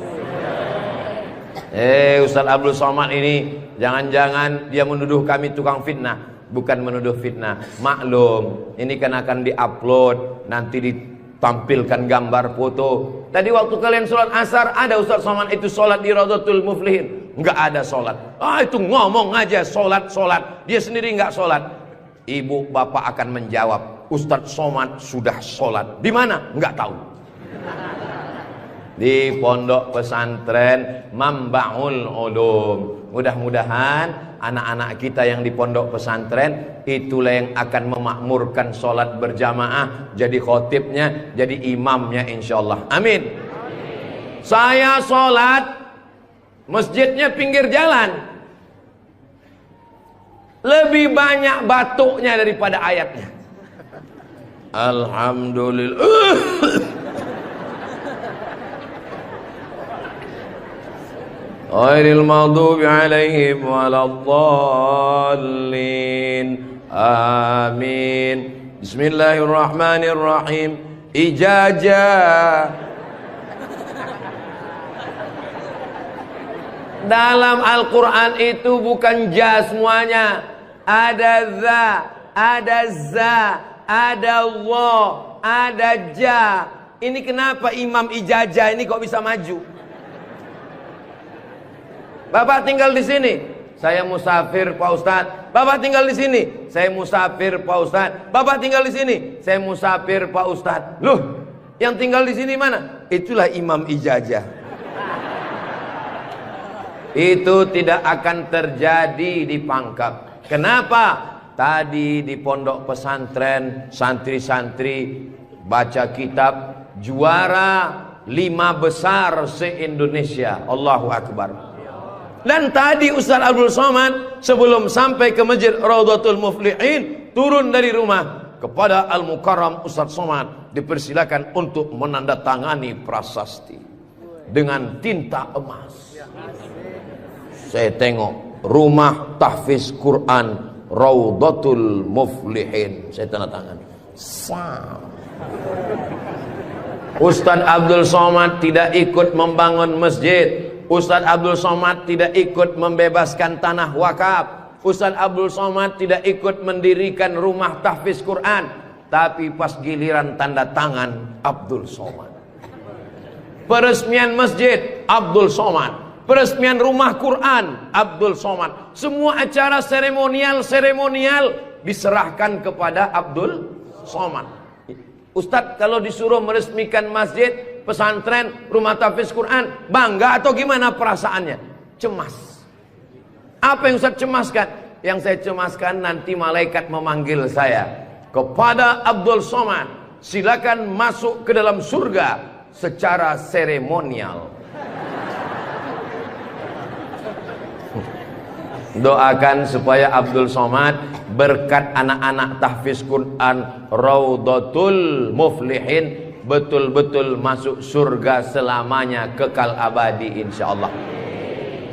Ustaz Abdul Somad ini jangan-jangan dia menuduh kami tukang fitnah. Bukan menuduh fitnah. Maklum, ini kan akan diupload, nanti ditampilkan gambar foto. Tadi waktu kalian sholat asar, ada Ustaz Somad itu sholat di Raudhatul Muflihin. Enggak ada sholat. Itu ngomong aja sholat. Dia sendiri enggak sholat. Ibu bapak akan menjawab, Ustaz Somad sudah sholat. Di mana? Enggak tahu. Di pondok pesantren Mambaul Ulum. Mudah-mudahan anak-anak kita yang di pondok pesantren itulah yang akan memakmurkan sholat berjamaah, jadi khotibnya, jadi imamnya insyaallah. Amin. Saya sholat, masjidnya pinggir jalan. Lebih banyak batuknya daripada ayatnya. Alhamdulillah. Ghairil maghdubi alaihim waladdallin. Amin. Bismillahirrahmanirrahim. Ijazah. Dalam Al-Quran itu bukan ja semuanya. Ada za, ada za, ada Allah, ada ja. Ini kenapa Imam Ijazah ini kok bisa maju? Bapak tinggal di sini, saya musafir Pak Ustadz. Bapak tinggal di sini, saya musafir Pak Ustadz. Bapak tinggal di sini, saya musafir Pak Ustadz. Loh, yang tinggal di sini mana? Itulah Imam Ijazah. Itu tidak akan terjadi di Pangkep. Kenapa? Tadi di pondok pesantren santri-santri baca kitab juara 5 besar se-Indonesia. Allahu Akbar. Dan tadi Ustaz Abdul Somad sebelum sampai ke Masjid Raudhatul Muflihin turun dari rumah kepada Al-Mukarram Ustaz Somad dipersilakan untuk menandatangani prasasti dengan tinta emas. Saya tengok rumah tahfiz Quran Raudhatul Muflihin, saya tanda tangan. Ustaz Abdul Somad tidak ikut membangun masjid. Ustaz Abdul Somad tidak ikut membebaskan tanah wakaf. Ustaz Abdul Somad tidak ikut mendirikan rumah tahfiz Quran. Tapi pas giliran tanda tangan Abdul Somad. Peresmian masjid Abdul Somad. Peresmian rumah Quran Abdul Somad. Semua acara seremonial diserahkan kepada Abdul Somad. Ustadz kalau disuruh meresmikan masjid, pesantren, rumah tahfiz Quran, bangga atau gimana perasaannya? Cemas. Apa yang Ustadz cemaskan? Yang saya cemaskan nanti malaikat memanggil saya. Kepada Abdul Somad, silakan masuk ke dalam surga secara seremonial. Doakan supaya Abdul Somad berkat anak-anak tahfiz Quran Raudhatul Muflihin betul-betul masuk surga selamanya, kekal abadi insyaallah.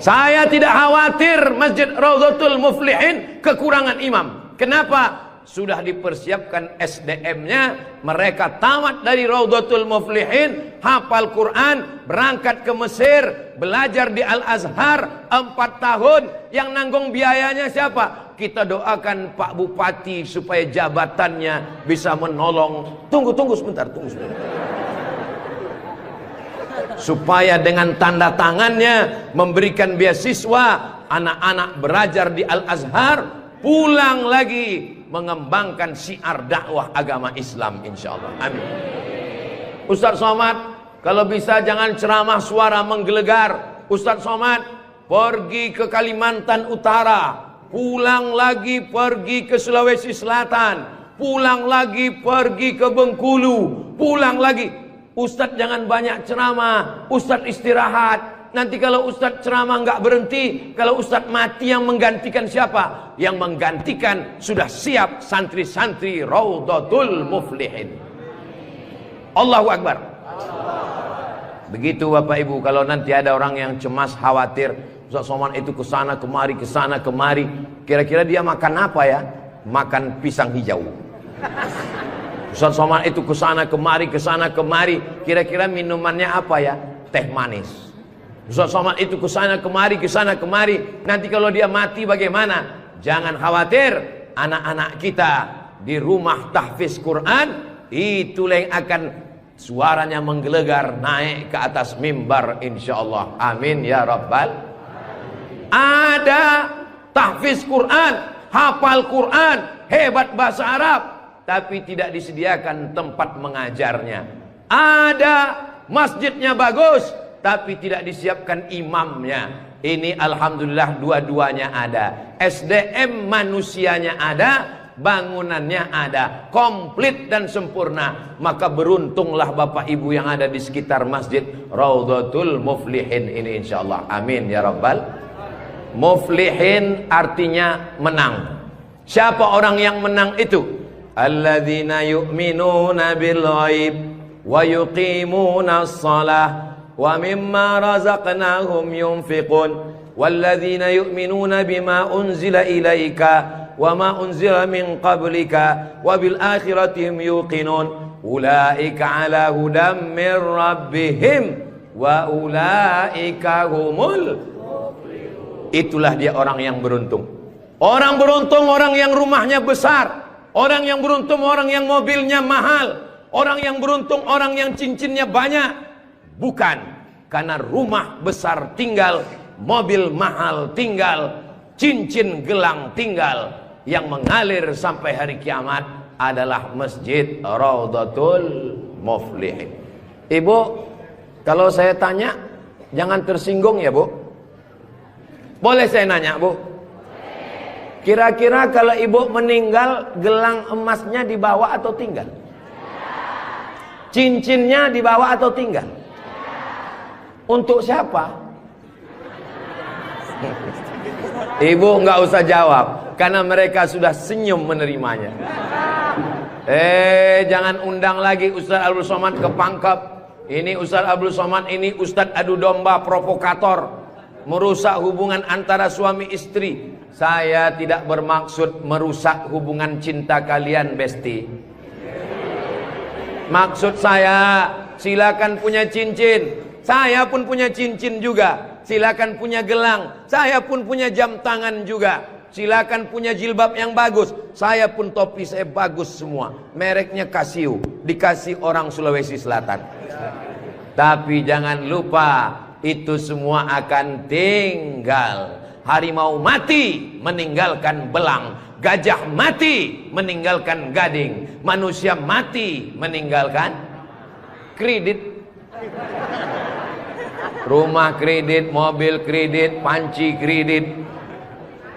Saya tidak khawatir Masjid Raudhatul Muflihin kekurangan imam. Kenapa? Sudah dipersiapkan SDM-nya. Mereka tamat dari Raudhatul Muflihin, hafal Quran, berangkat ke Mesir, belajar di Al-Azhar 4 tahun. Yang nanggung biayanya siapa? Kita doakan Pak Bupati supaya jabatannya bisa menolong. Tunggu sebentar. Supaya dengan tanda tangannya memberikan beasiswa, anak-anak belajar di Al-Azhar, pulang lagi mengembangkan syiar dakwah agama Islam insyaallah. Amin. Ustaz Somad, kalau bisa jangan ceramah suara menggelegar. Ustaz Somad pergi ke Kalimantan Utara, pulang lagi pergi ke Sulawesi Selatan, pulang lagi pergi ke Bengkulu, pulang lagi. Ustaz jangan banyak ceramah, Ustaz istirahat. Nanti kalau Ustaz ceramah nggak berhenti, kalau Ustaz mati yang menggantikan siapa? Yang menggantikan sudah siap santri-santri Raudhatul Muflihin. Allahu Akbar. Begitu Bapak Ibu, kalau nanti ada orang yang cemas khawatir, Ustaz Somad itu kesana kemari. Kira-kira dia makan apa ya? Makan pisang hijau. Ustaz Somad itu kesana kemari. Kira-kira minumannya apa ya? Teh manis. Ustaz Somad itu kesana kemari. Nanti kalau dia mati bagaimana? Jangan khawatir, anak-anak kita di rumah tahfiz Quran itulah yang akan suaranya menggelegar naik ke atas mimbar insyaallah. Amin ya rabbal. Ada tahfiz Quran, hafal Quran, hebat bahasa Arab, tapi tidak disediakan tempat mengajarnya. Ada masjidnya bagus, tapi tidak disiapkan imamnya. Ini alhamdulillah dua-duanya ada. SDM manusianya ada, bangunannya ada, komplit dan sempurna. Maka beruntunglah Bapak Ibu yang ada di sekitar Masjid Raudhatul Muflihin ini insyaallah. Amin ya rabbal. Muflihin artinya menang. Siapa orang yang menang itu? Alladzina yu'minuna bil ghaib wa yuqimuna shalah wa mimma razaqnahum yunfiqun walladzina yu'minuna bima unzila ilaika wa ma unzila min qablika wa bil akhirati hum yuqinun ulaika ala hudam min rabbihim wa ulaika humul. Itulah dia orang yang beruntung. Orang beruntung orang yang rumahnya besar. Orang yang beruntung orang yang mobilnya mahal. Orang yang beruntung orang yang cincinnya banyak. Bukan karena rumah besar tinggal, mobil mahal tinggal, cincin gelang tinggal. Yang mengalir sampai hari kiamat adalah Masjid Raudhatul Muflihin. Ibu, kalau saya tanya jangan tersinggung ya Bu. Boleh saya nanya Bu? Kira-kira kalau ibu meninggal, gelang emasnya dibawa atau tinggal? Cincinnya dibawa atau tinggal? Untuk siapa? Ibu nggak usah jawab, karena mereka sudah senyum menerimanya. Jangan undang lagi Ustaz Abdul Somad ke Pangkep. Ini Ustaz Abdul Somad ini Ustaz adu domba provokator, merusak hubungan antara suami istri. Saya tidak bermaksud merusak hubungan cinta kalian, Besti. Maksud saya, silakan punya cincin. Saya pun punya cincin juga. Silakan punya gelang. Saya pun punya jam tangan juga. Silakan punya jilbab yang bagus. Saya pun topi saya bagus semua. Mereknya Casio, dikasih orang Sulawesi Selatan. Tapi jangan lupa, itu semua akan tinggal. Harimau mati meninggalkan belang, gajah mati meninggalkan gading, manusia mati meninggalkan kredit. Rumah kredit, mobil kredit, panci kredit.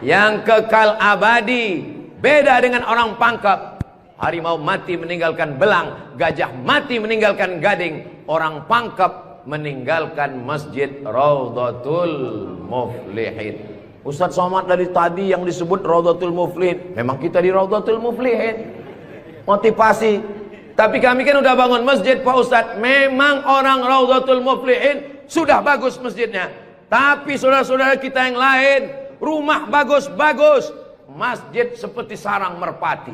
Yang kekal abadi beda dengan orang Pangkep. Harimau mati meninggalkan belang, gajah mati meninggalkan gading, orang Pangkep meninggalkan Masjid Raudhatul Muflihin. Ustaz Somad dari tadi yang disebut Raudhatul Muflihin, memang kita di Raudhatul Muflihin. Motivasi. Tapi kami kan udah bangun masjid Pak Ustaz. Memang orang Raudhatul Muflihin sudah bagus masjidnya. Tapi saudara-saudara kita yang lain, rumah bagus-bagus, masjid seperti sarang merpati.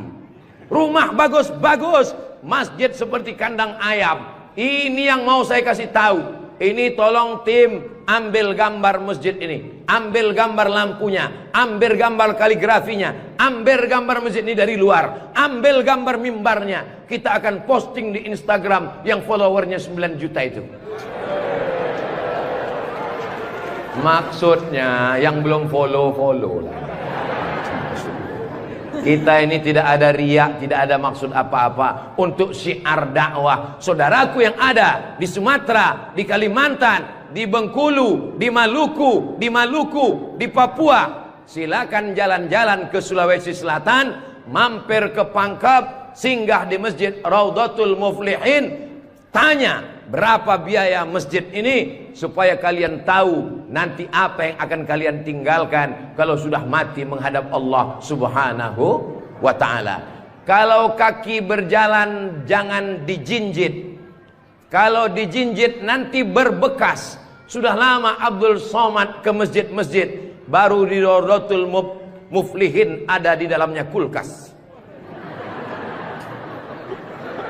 Rumah bagus-bagus, masjid seperti kandang ayam. Ini yang mau saya kasih tahu. Ini tolong tim ambil gambar masjid ini, ambil gambar lampunya, ambil gambar kaligrafinya, ambil gambar masjid ini dari luar, ambil gambar mimbarnya. Kita akan posting di Instagram yang followernya 9 juta itu. Maksudnya yang belum follow lah. Kita ini tidak ada riak, tidak ada maksud apa-apa. Untuk syiar dakwah saudaraku yang ada di Sumatera, di Kalimantan, di Bengkulu, di Maluku, di Papua, silakan jalan-jalan ke Sulawesi Selatan, mampir ke Pangkep, singgah di Masjid Raudhatul Muflihin, tanya berapa biaya masjid ini, supaya kalian tahu nanti apa yang akan kalian tinggalkan kalau sudah mati menghadap Allah Subhanahu wa ta'ala. Kalau kaki berjalan jangan dijinjit. Kalau dijinjit nanti berbekas. Sudah lama Abdul Somad ke masjid-masjid, baru di Rawdatul Muflihin ada di dalamnya kulkas.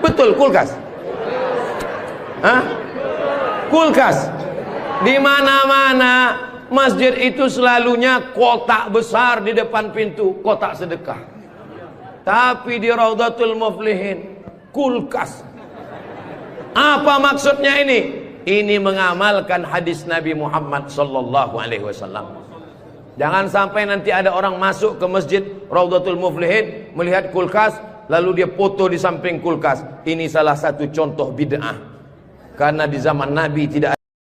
Betul, kulkas. Hah? Kulkas. Di mana-mana masjid itu selalunya kotak besar di depan pintu, kotak sedekah. Tapi di Rawdatul Muflihin kulkas. Apa maksudnya ini? Ini mengamalkan hadis Nabi Muhammad sallallahu alaihi wasallam. Jangan sampai nanti ada orang masuk ke masjid Rawdatul Muflihin melihat kulkas, lalu dia foto di samping kulkas. Ini salah satu contoh bid'ah. Karena di zaman Nabi tidak